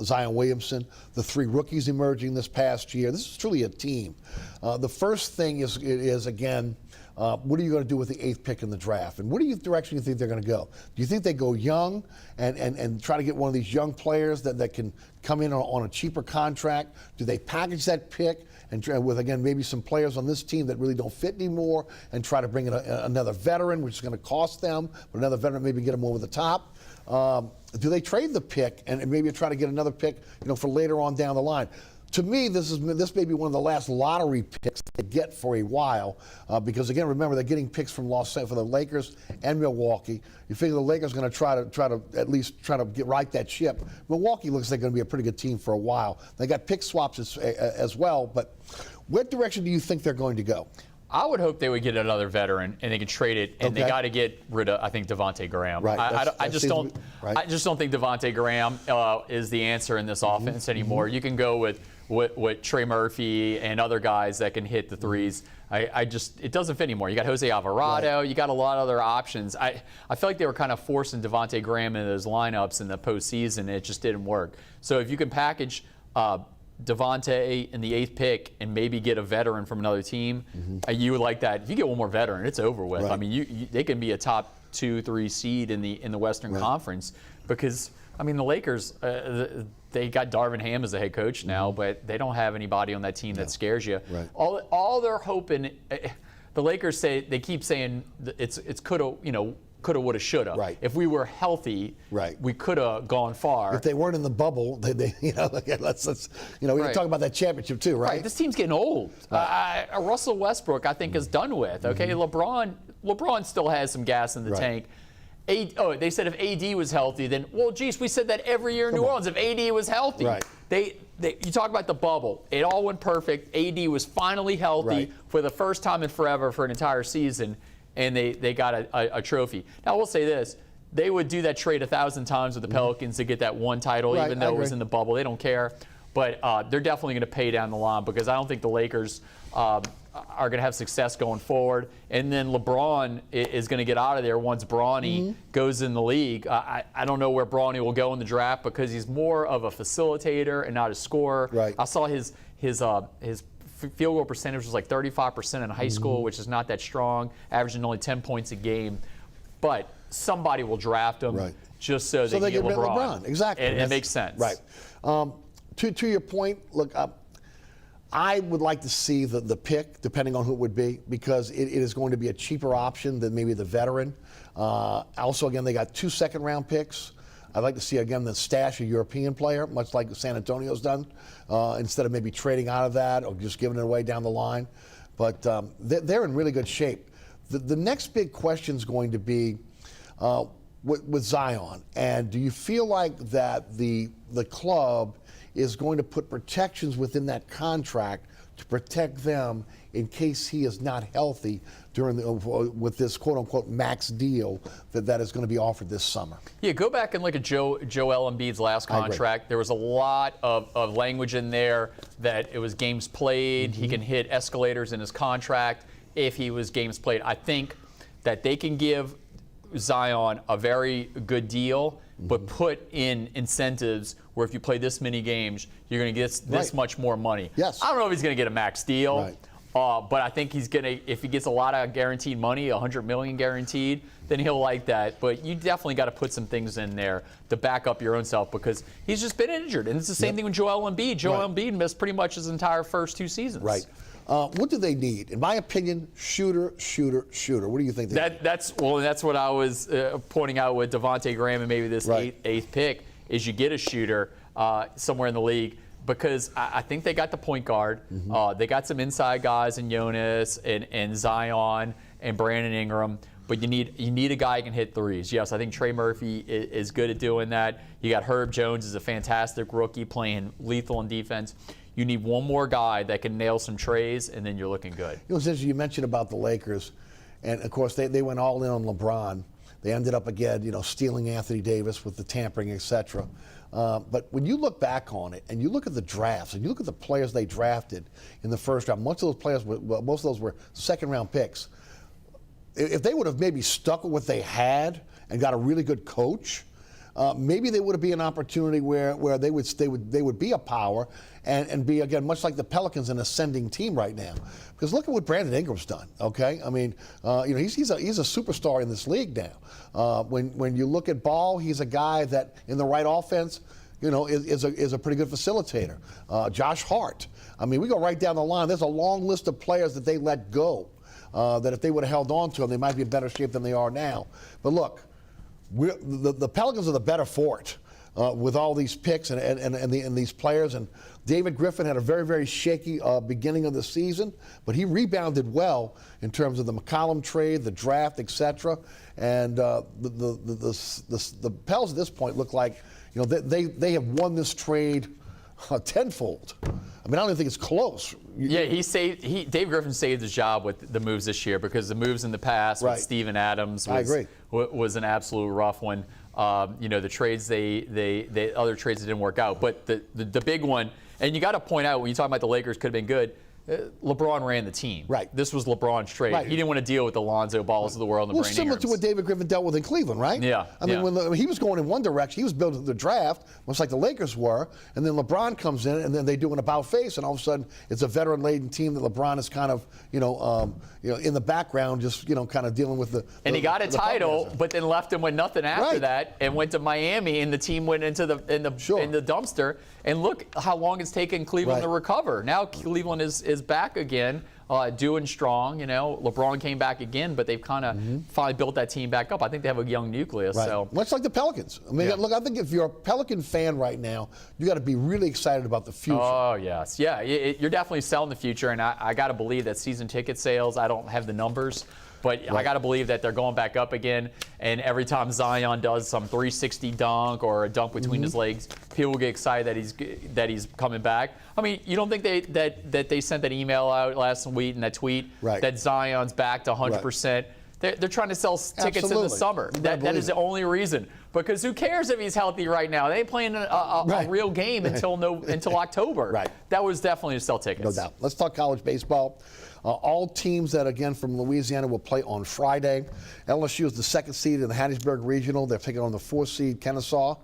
Zion Williamson, the 3 rookies emerging this past year. This is truly a team. The first thing is again, what are you going to do with the 8th pick in the draft? And what direction do you think they're going to go? Do you think they go young and try to get one of these young players that can come in on a cheaper contract? Do they package that pick and with, again, maybe some players on this team that really don't fit anymore and try to bring in another veteran, which is going to cost them, but another veteran maybe get them over the top? Do they trade the pick and maybe try to get another pick, for later on down the line? To me, this may be one of the last lottery picks they get for a while, because again, remember they're getting picks from for the Lakers and Milwaukee. You figure the Lakers are going to try to at least right that ship. Milwaukee looks like they're going to be a pretty good team for a while. They got pick swaps as well, but what direction do you think they're going to go? I would hope they would get another veteran and they could trade it, and they got to get rid of, I think, Devontae Graham. Right. I just don't think Devontae Graham is the answer in this offense anymore. You can go with Trey Murphy and other guys that can hit the threes. It doesn't fit anymore. You got Jose Alvarado. You got a lot of other options. I feel like they were kind of forcing Devontae Graham into those lineups in the postseason. It just didn't work. So if you can package Devontae in the 8th pick and maybe get a veteran from another team, you would like that. If you get one more veteran, it's over with. Right. I mean, they can be a top 2-3 seed in the Western Conference, because I mean the Lakers, they got Darvin Ham as the head coach now, but they don't have anybody on that team that scares you. Right. All they're hoping, the Lakers they keep saying it's coulda, coulda, woulda, shoulda. Right. If we were healthy, we could have gone far. If they weren't in the bubble, let's we can talk about that championship too, right? This team's getting old. Russell Westbrook, I think, is done with. Okay, LeBron still has some gas in the tank. They said if AD was healthy, then geez, we said that every year in New Orleans. If AD was healthy, you talk about the bubble. It all went perfect. AD was finally healthy for the first time in forever for an entire season, and they got a trophy. Now, I will say this. They would do that trade 1,000 times with the Pelicans to get that one title, even though it was in the bubble. They don't care. But they're definitely going to pay down the line, because I don't think the Lakers are going to have success going forward. And then LeBron is going to get out of there once Bronny goes in the league. I don't know where Bronny will go in the draft, because he's more of a facilitator and not a scorer. Right. I saw his field goal percentage was like 35% in high school, which is not that strong, averaging only 10 points a game. But somebody will draft him just so they can get LeBron. Exactly. And it makes sense. Right. To your point, look, I would like to see the pick, depending on who it would be, because it is going to be a cheaper option than maybe the veteran. Also, again, they got 2 second-round picks. I'd like to see, again, the stash a European player, much like San Antonio's done, instead of maybe trading out of that or just giving it away down the line. But they're in really good shape. The next big question is going to be with Zion. And do you feel like that the club is going to put protections within that contract to protect them in case he is not healthy with this quote-unquote max deal that is going to be offered this summer? Yeah, go back and look at Joel Embiid's last contract. There was a lot of language in there that it was games played. He can hit escalators in his contract if he was games played. I think that they can give Zion a very good deal, but put in incentives where if you play this many games, you're going to get this much more money. Yes. I don't know if he's going to get a max deal. Right. But I think he's gonna, if he gets a lot of guaranteed money, $100 million guaranteed, then he'll like that. But you definitely got to put some things in there to back up your own self because he's just been injured, and it's the same thing with Joel Embiid. Joel Embiid missed pretty much his entire first 2 seasons. Right. What do they need? In my opinion, shooter. What do you think they need? That's what I was pointing out with Devontae Graham and maybe this eighth pick is you get a shooter somewhere in the league. Because I think they got the point guard. They got some inside guys in Jonas and Zion and Brandon Ingram. But you need a guy who can hit threes. Yes, I think Trey Murphy is good at doing that. You got Herb Jones is a fantastic rookie playing lethal in defense. You need one more guy that can nail some trays, and then you're looking good. You know, since you mentioned about the Lakers, and of course they went all in on LeBron. They ended up again, stealing Anthony Davis with the tampering, etc. But when you look back on it and you look at the drafts and you look at the players they drafted in the first round, most of those were second-round picks. If they would have maybe stuck with what they had and got a really good coach, maybe there would be an opportunity where they would be a power and be, again, much like the Pelicans, an ascending team right now. Because look at what Brandon Ingram's done. Okay, I mean, he's a superstar in this league now. When you look at Ball, he's a guy that in the right offense, is a pretty good facilitator. Josh Hart. I mean, we go right down the line. There's a long list of players that they let go. That if they would have held on to them, they might be in better shape than they are now. But look, the Pelicans are the better for it with all these picks and these players. And David Griffin had a very, very shaky beginning of the season, but he rebounded well in terms of the McCollum trade, the draft, etc. And the Pels at this point look like they have won this trade tenfold. I mean, I don't even think it's close. Yeah, Dave Griffin saved his job with the moves this year because the moves in the past with Steven Adams was an absolute rough one. The trades they other trades that didn't work out, but the big one, and you got to point out when you talk about the Lakers could have been good. LeBron ran the team. Right. This was LeBron's trade. Right. He didn't want to deal with the Lonzo Balls of the world and the Brandon similar Ingrams. to what David Griffin dealt with in Cleveland, right? Yeah. I mean, when he was going in one direction, he was building the draft, much like the Lakers were, and then LeBron comes in, and then they do an about-face, and all of a sudden it's a veteran-laden team that LeBron is kind of, in the background, just kind of dealing with the. And he got a title, but then left him with nothing after that, and went to Miami, and the team went into the dumpster. And look how long it's taken Cleveland to recover. Now Cleveland is back again, doing strong. LeBron came back again, but they've kind of finally built that team back up. I think they have a young nucleus. Right. So much like the Pelicans. I mean, look, I think if you're a Pelican fan right now, you got to be really excited about the future. Oh yes, yeah, you're definitely selling the future, and I got to believe that season ticket sales. I don't have the numbers. But I got to believe that they're going back up again. And every time Zion does some 360 dunk or a dunk between his legs, people get excited that he's coming back. I mean, you don't think that they sent that email out last week and that tweet that Zion's back to 100%? They're trying to sell tickets in the summer. That is the only reason. Because who cares if he's healthy right now? They ain't playing a real game until October. Right. That was definitely to sell tickets. No doubt. Let's talk college baseball. All teams that, again, from Louisiana will play on Friday. LSU is the 2nd seed in the Hattiesburg Regional. They're taking on the 4th seed Kennesaw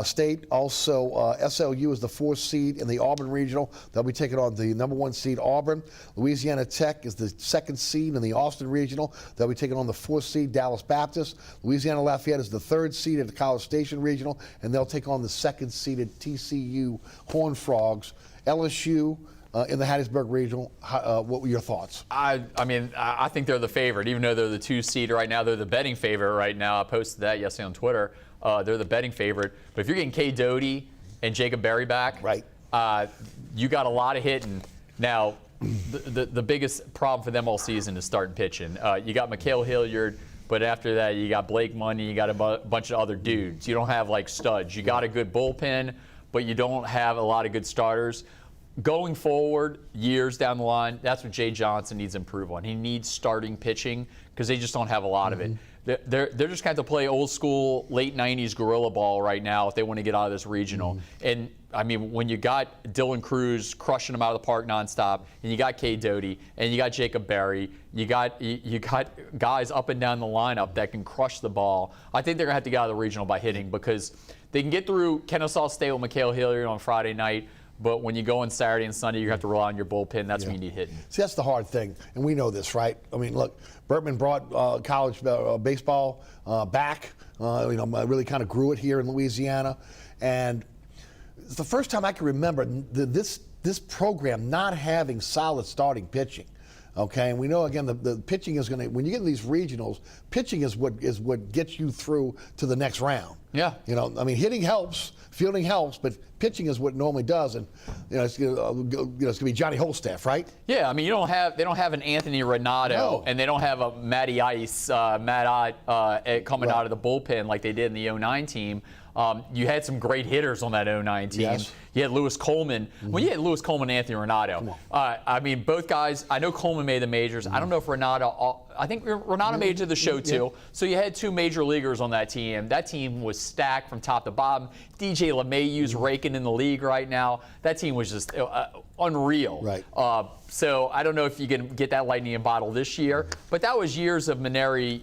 State. Also, SLU is the 4th seed in the Auburn Regional. They'll be taking on the number 1 seed Auburn. Louisiana Tech is the 2nd seed in the Austin Regional. They'll be taking on the 4th seed Dallas Baptist. Louisiana Lafayette is the 3rd seed at the College Station Regional, and they'll take on the 2nd seeded TCU Horned Frogs. LSU in the Hattiesburg Regional. What were your thoughts? I mean, I think they're the favorite, even though they're the 2 seed right now. They're the betting favorite right now. I posted that yesterday on Twitter. They're the betting favorite. But if you're getting K. Doty and Jacob Berry back, right, you got a lot of hitting. Now, the biggest problem for them all season is starting pitching. You got Mikhail Hilliard, but after that, you got Blake Money. You got a bunch of other dudes. You don't have like studs. You got a good bullpen, but you don't have a lot of good starters. Going forward, years down the line, that's what Jay Johnson needs to improve on. He needs starting pitching because they just don't have a lot of it. They're just going to have to play old school, late 90s guerrilla ball right now if they want to get out of this regional. And, I mean, when you got Dylan Cruz crushing them out of the park nonstop, and you got K. Doty, and you got Jacob Berry, you got guys up and down the lineup that can crush the ball, I think they're going to have to get out of the regional by hitting because they can get through Kennesaw State with Mikhail Hilliard on Friday night. But when you go on Saturday and Sunday, you have to rely on your bullpen. That's when you need hitting. See, that's the hard thing, and we know this, right? I mean, look, Bertman brought college baseball back. Really kind of grew it here in Louisiana, and it's the first time I can remember this program not having solid starting pitching. Okay, and we know again the pitching is going to, when you get to these regionals, pitching is what gets you through to the next round. Yeah. I mean, hitting helps, fielding helps, but pitching is what it normally does, and it's going to be Johnny Holstaff, right? Yeah, I mean, they don't have an Anthony Renato, and they don't have a Matty Ice, coming out of the bullpen like they did in the 09 team. You had some great hitters on that 09 team. Yes. You had Lewis Coleman. Well, you had Lewis Coleman and Anthony Renato. I mean, both guys, I know Coleman made the majors. I don't know if Renato, I think Renato made it to the show too. So you had 2 major leaguers on that team. That team was stacked from top to bottom. DJ LeMayeu's raking in the league right now. That team was just unreal. Right. So I don't know if you can get that lightning in a bottle this year, but that was years of Maneri,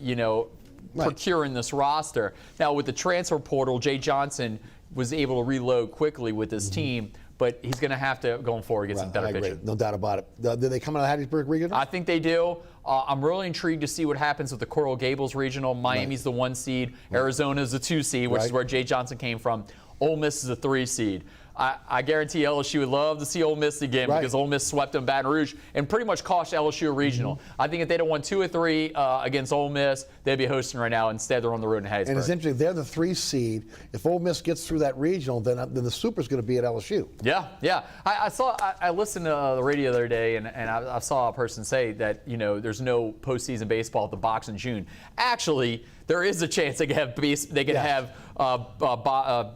procuring this roster. Now with the transfer portal, Jay Johnson was able to reload quickly with this team, but he's going to have to, going forward, get some better pitching. No doubt about it. Did they come out of the Hattiesburg Regional? I think they do. I'm really intrigued to see what happens with the Coral Gables Regional. Miami's the 1 seed. Arizona's the 2 seed, which is where Jay Johnson came from. Ole Miss is the 3 seed. I guarantee LSU would love to see Ole Miss again because Ole Miss swept them Baton Rouge and pretty much cost LSU a regional. I think if they'd have won 2 or 3 against Ole Miss, they'd be hosting right now. Instead, they're on the road in Hattiesburg. And it's interesting, they're the 3 seed. If Ole Miss gets through that regional, then the Super's going to be at LSU. Yeah. I listened to the radio the other day, and I saw a person say that there's no postseason baseball at the box in June. Actually, there is a chance they can have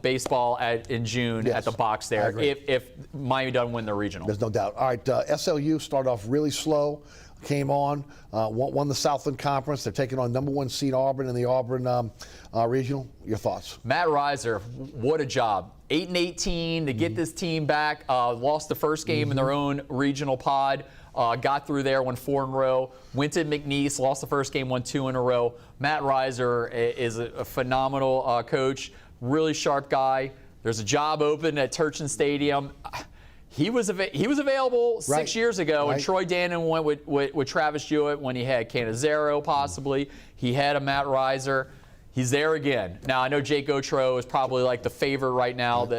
baseball in June at the box there if Miami doesn't win the regional. There's no doubt. All right, SLU started off really slow, came on, won the Southland Conference. They're taking on number 1 seed Auburn in the Auburn regional. Your thoughts? Matt Reiser, what a job. 8-18 to get this team back. Lost the first game in their own regional pod. Got through there, won 4 in a row. Went to McNeese, lost the first game, won 2 in a row. Matt Reiser is a phenomenal coach, really sharp guy. There's a job open at Turchin Stadium. He was available 6 years ago, and Troy Dannon went with Travis Jewett when he had Canizero possibly. He had a Matt Reiser. He's there again. Now, I know Jake Gautreau is probably like the favorite right now. No,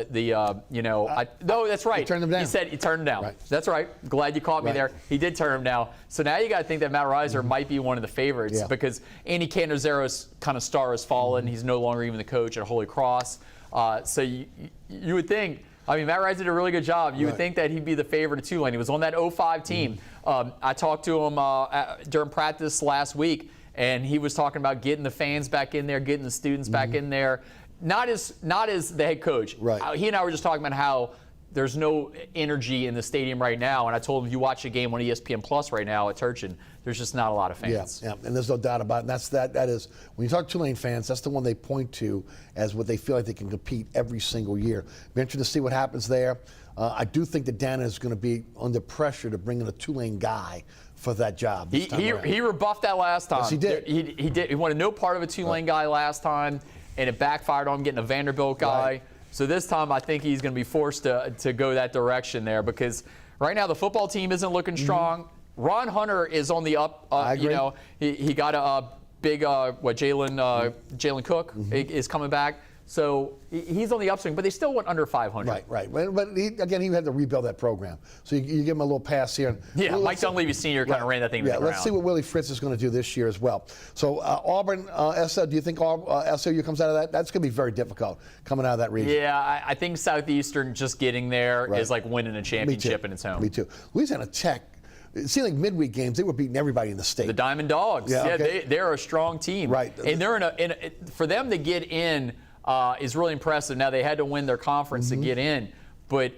that's right. He turned him down. He said he turned him down. That's right. Glad you caught me there. He did turn him down. So now you got to think that Matt Reiser might be one of the favorites because Andy Canizaro's kind of star has fallen. He's no longer even the coach at Holy Cross. So you would think, Matt Reiser did a really good job. You would think that he'd be the favorite of Tulane. He was on that 05 team. I talked to him during practice last week, and he was talking about getting the fans back in there, getting the students back in there. Not as the head coach. He and I were just talking about how there's no energy in the stadium right now. And I told him, if you watch a game on ESPN Plus right now at Turchin, there's just not a lot of fans. Yeah, and there's no doubt about it. And that is, when you talk Tulane fans, that's the one they point to as what they feel like they can compete every single year. Be interested to see what happens there. I do think that Dan is going to be under pressure to bring in a Tulane guy for that job. He rebuffed that last time. Yes, he did. He did. He wanted no part of a Tulane guy last time, and it backfired on him getting a Vanderbilt guy. So this time I think he's going to be forced to go that direction there because right now the football team isn't looking strong. Ron Hunter is on the up. He got a big Jalen Cook is coming back. So he's on the upswing, but they still went under 500. Right. But he had to rebuild that program. So you give him a little pass here. Yeah, Mike Dunleavy Sr. kind of ran that thing to the ground. Let's see what Willie Fritz is going to do this year as well. So Auburn, SL, do you think SLU comes out of that? That's going to be very difficult coming out of that region. Yeah, I think Southeastern just getting there is like winning a championship in its home. Me too. Louisiana Tech, it seemed like midweek games, they were beating everybody in the state. The Diamond Dogs. They're a strong team. Right. And they're for them to get in is really impressive. Now, they had to win their conference to get in. But,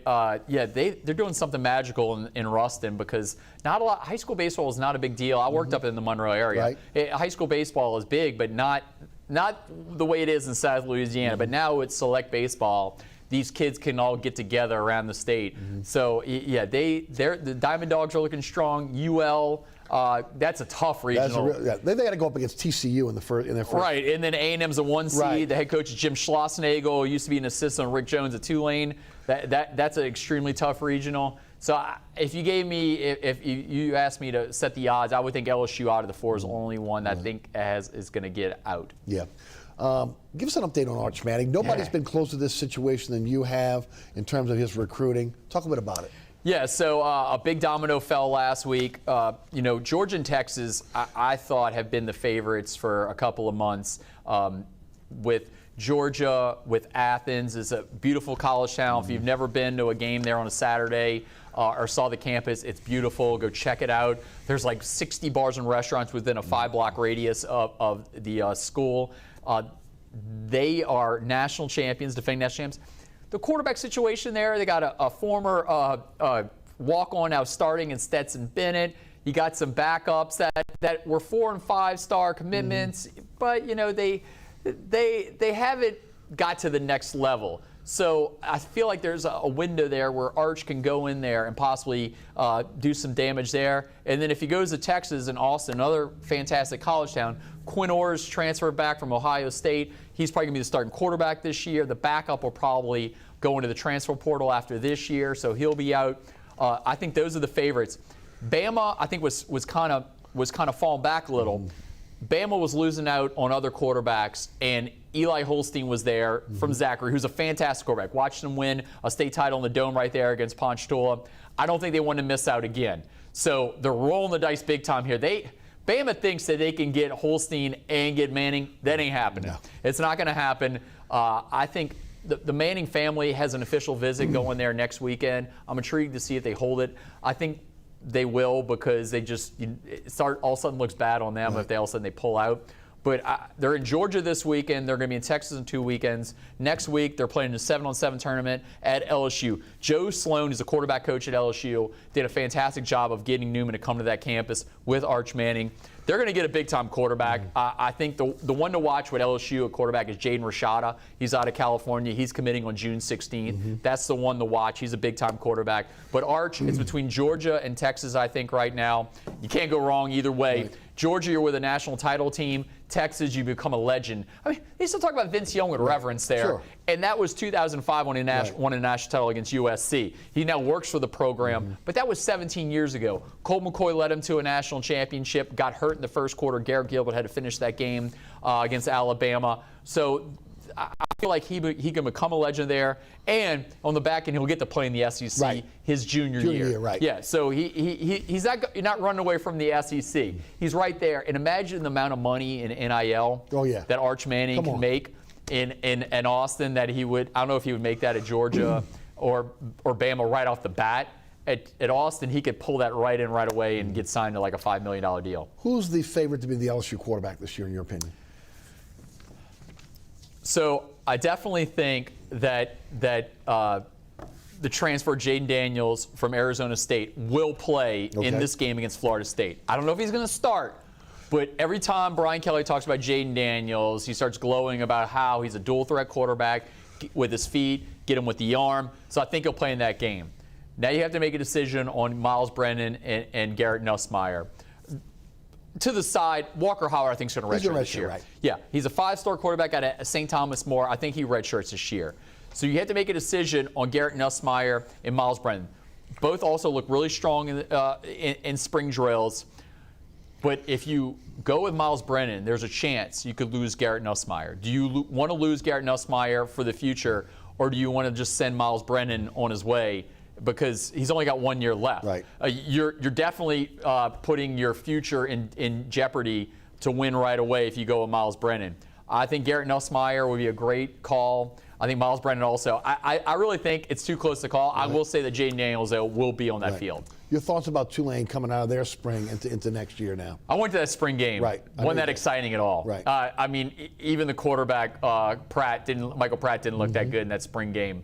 they're doing something magical in Ruston because not a lot. High school baseball is not a big deal. I worked up in the Monroe area. Right. High school baseball is big, but not the way it is in South Louisiana. But now it's select baseball. These kids can all get together around the state. So, the Diamond Dogs are looking strong. UL, that's a tough regional. They got to go up against TCU in their first. Right, and then A&M's a 1 seed. Right. The head coach is Jim Schlossnagel, who used to be an assistant on Rick Jones at Tulane. That's an extremely tough regional. So if you asked me to set the odds, I would think LSU out of the four is the only one that I think is going to get out. Yeah. Give us an update on Arch Manning. Nobody's been closer to this situation than you have in terms of his recruiting. Talk a bit about it. Yeah, so a big domino fell last week. Georgia and Texas, I thought, have been the favorites for a couple of months. With Georgia, with Athens, is a beautiful college town. If you've never been to a game there on a Saturday or saw the campus, it's beautiful. Go check it out. There's like 60 bars and restaurants within a 5-block radius of the school. They are national champions, defending national champions. The quarterback situation there, they got a former walk-on now starting in Stetson Bennett. You got some backups that were 4- and 5-star commitments, but they haven't got to the next level. So I feel like there's a window there where Arch can go in there and possibly do some damage there. And then if he goes to Texas and Austin, another fantastic college town, Quinn Orr's transferred back from Ohio State. He's probably going to be the starting quarterback this year. The backup will probably go into the transfer portal after this year, so he'll be out. I think those are the favorites. Bama, I think, was kind of falling back a little. Bama was losing out on other quarterbacks, and Eli Holstein was there from Zachary, who's a fantastic quarterback. Watched him win a state title in the Dome right there against Ponchatoula. I don't think they want to miss out again. So they're rolling the dice big time here. Bama thinks that they can get Holstein and get Manning. That ain't happening. No. It's not going to happen. I think the Manning family has an official visit going there next weekend. I'm intrigued to see if they hold it. I think they will, because they just all of a sudden looks bad on them if they all of a sudden they pull out. But they're in Georgia this weekend. They're going to be in Texas in 2 weekends. Next week, they're playing in a 7-on-7 tournament at LSU. Joe Sloan is the quarterback coach at LSU. Did a fantastic job of getting Newman to come to that campus with Arch Manning. They're going to get a big-time quarterback. I think the one to watch with LSU at quarterback is Jaden Rashada. He's out of California. He's committing on June 16th. That's the one to watch. He's a big-time quarterback. But Arch, it's between Georgia and Texas, I think, right now. You can't go wrong either way. Right. Georgia, you're with a national title team. Texas, you become a legend. I mean, they still talk about Vince Young with reverence there. Sure. And that was 2005 when he won a national title against USC. He now works for the program, but that was 17 years ago. Colt McCoy led him to a national championship, got hurt in the first quarter. Garrett Gilbert had to finish that game against Alabama. So I feel like he can become a legend there. And on the back end, he'll get to play in the SEC his junior year. Right. Yeah, so he's not running away from the SEC. He's right there. And imagine the amount of money in NIL that Arch Manning can make in Austin that he would. I don't know if he would make that at Georgia or Bama right off the bat. At Austin, he could pull that right in right away and get signed to like a $5 million deal. Who's the favorite to be the LSU quarterback this year, in your opinion? So I definitely think that the transfer Jaden Daniels from Arizona State will play in this game against Florida State. I don't know if he's going to start, but every time Brian Kelly talks about Jaden Daniels, he starts glowing about how he's a dual-threat quarterback with his feet, get him with the arm. So I think he'll play in that game. Now you have to make a decision on Miles Brennan and Garrett Nussmeier. To the side, Walker Howard, I think, is going to redshirt this year. Right. Yeah, he's a 5-star quarterback at St. Thomas More. I think he redshirts this year. So you have to make a decision on Garrett Nussmeier and Miles Brennan. Both also look really strong in spring drills. But if you go with Miles Brennan, there's a chance you could lose Garrett Nussmeier. Do you want to lose Garrett Nussmeier for the future, or do you want to just send Miles Brennan on his way because he's only got 1 year left? Right. You're definitely putting your future in jeopardy to win right away if you go with Miles Brennan. I think Garrett Nussmeier would be a great call. I think Miles Brennan also. I really think it's too close to call. I will say that Jaden Daniels, though, will be on that field. Your thoughts about Tulane coming out of their spring into next year now? I went to that spring game. Right. Wasn't that exciting at all. Right. I mean, even the quarterback, Michael Pratt didn't look that good in that spring game.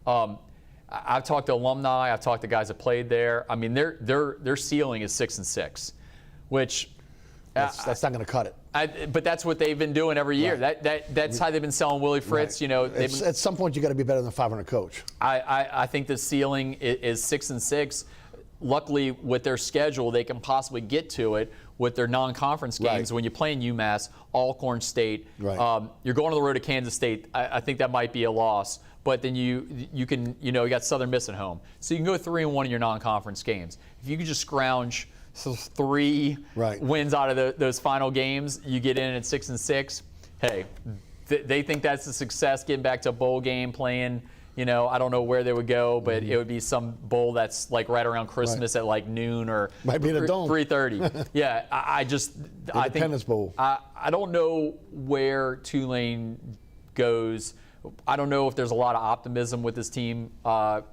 I've talked to alumni. I've talked to guys that played there. I mean, their ceiling is 6-6, which that's not going to cut it. But that's what they've been doing every year. Right. That's how they've been selling Willie Fritz. Right. At some point, you got to be better than 500 coach. I think the ceiling is 6-6. Luckily, with their schedule, they can possibly get to it with their non-conference games. When you play in UMass, Alcorn State, you're going on the road to Kansas State. I think that might be a loss. But then you can, you got Southern Miss at home. So you can go 3-1 in your non-conference games. If you could just scrounge 3 wins out of those final games, you get in at 6-6. Hey, they think that's a success, getting back to a bowl game, playing. I don't know where they would go, but it would be some bowl that's like right around Christmas at like noon or might be in a dome. 3:30. Yeah, I think Independence Bowl. I don't know where Tulane goes. I don't know if there's a lot of optimism with this team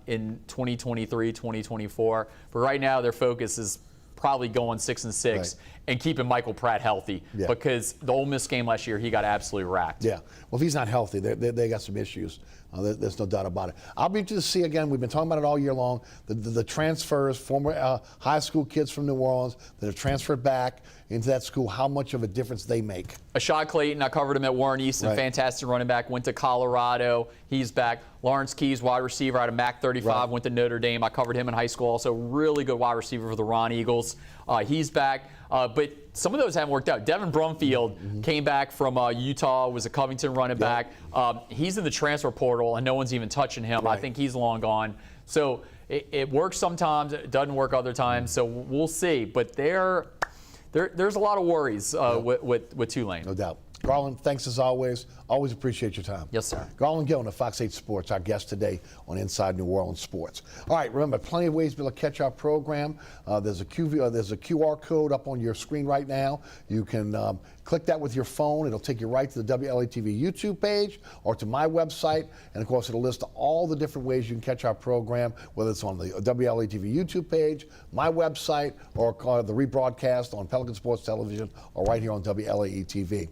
in 2023, 2024. But right now, their focus is probably going 6-6 and keeping Michael Pratt healthy because the Ole Miss game last year, he got absolutely racked. Yeah. Well, if he's not healthy, they got some issues. There's no doubt about it. I'll be interested to see, again, we've been talking about it all year long, the transfers, former high school kids from New Orleans that have transferred back into that school, how much of a difference they make. Ashad Clayton, I covered him at Warren Easton, fantastic running back, went to Colorado, he's back. Lawrence Keys, wide receiver out of MAC 35, went to Notre Dame. I covered him in high school, also really good wide receiver for the Ron Eagles. He's back. But some of those haven't worked out. Devin Brumfield came back from Utah, was a Covington running back. He's in the transfer portal, and no one's even touching him. I think he's long gone. So it works sometimes. It doesn't work other times. So we'll see. But there's a lot of worries with Tulane. No doubt. Garland, thanks as always. Always appreciate your time. Yes, sir. Garland Gillen of Fox 8 Sports, our guest today on Inside New Orleans Sports. All right, remember, plenty of ways to be able to catch our program. There's a QR code up on your screen right now. You can click that with your phone. It'll take you right to the WLAE-TV YouTube page or to my website. And, of course, it'll list all the different ways you can catch our program, whether it's on the WLAE-TV YouTube page, my website, or the rebroadcast on Pelican Sports Television or right here on WLAE-TV.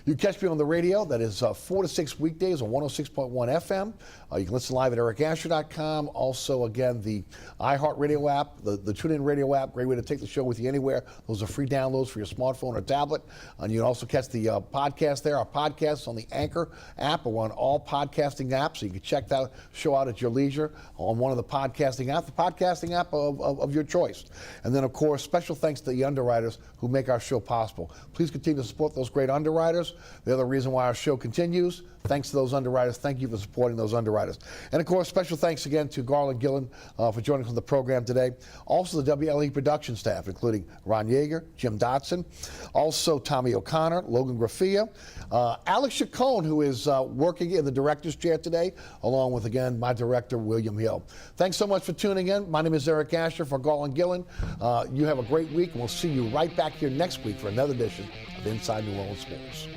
You can catch me on the radio. That is 4 to 6 weekdays on 106.1 FM. You can listen live at ericasher.com. Also, again, the iHeartRadio app, the TuneIn Radio app, great way to take the show with you anywhere. Those are free downloads for your smartphone or tablet. And you can also catch the podcast there. Our podcast on the Anchor app or on all podcasting apps. So you can check that show out at your leisure on one of the podcasting app of your choice. And then, of course, special thanks to the underwriters who make our show possible. Please continue to support those great underwriters. They're the reason why our show continues. Thanks to those underwriters. Thank you for supporting those underwriters. And, of course, special thanks again to Garland Gillen for joining us on the program today. Also, the WLE production staff, including Ron Yeager, Jim Dotson, also Tommy O'Connor, Logan Graffia, Alex Chacon, who is working in the director's chair today, along with, again, my director, William Hill. Thanks so much for tuning in. My name is Eric Asher for Garland Gillen. You have a great week, and we'll see you right back here next week for another edition of Inside New Orleans Sports.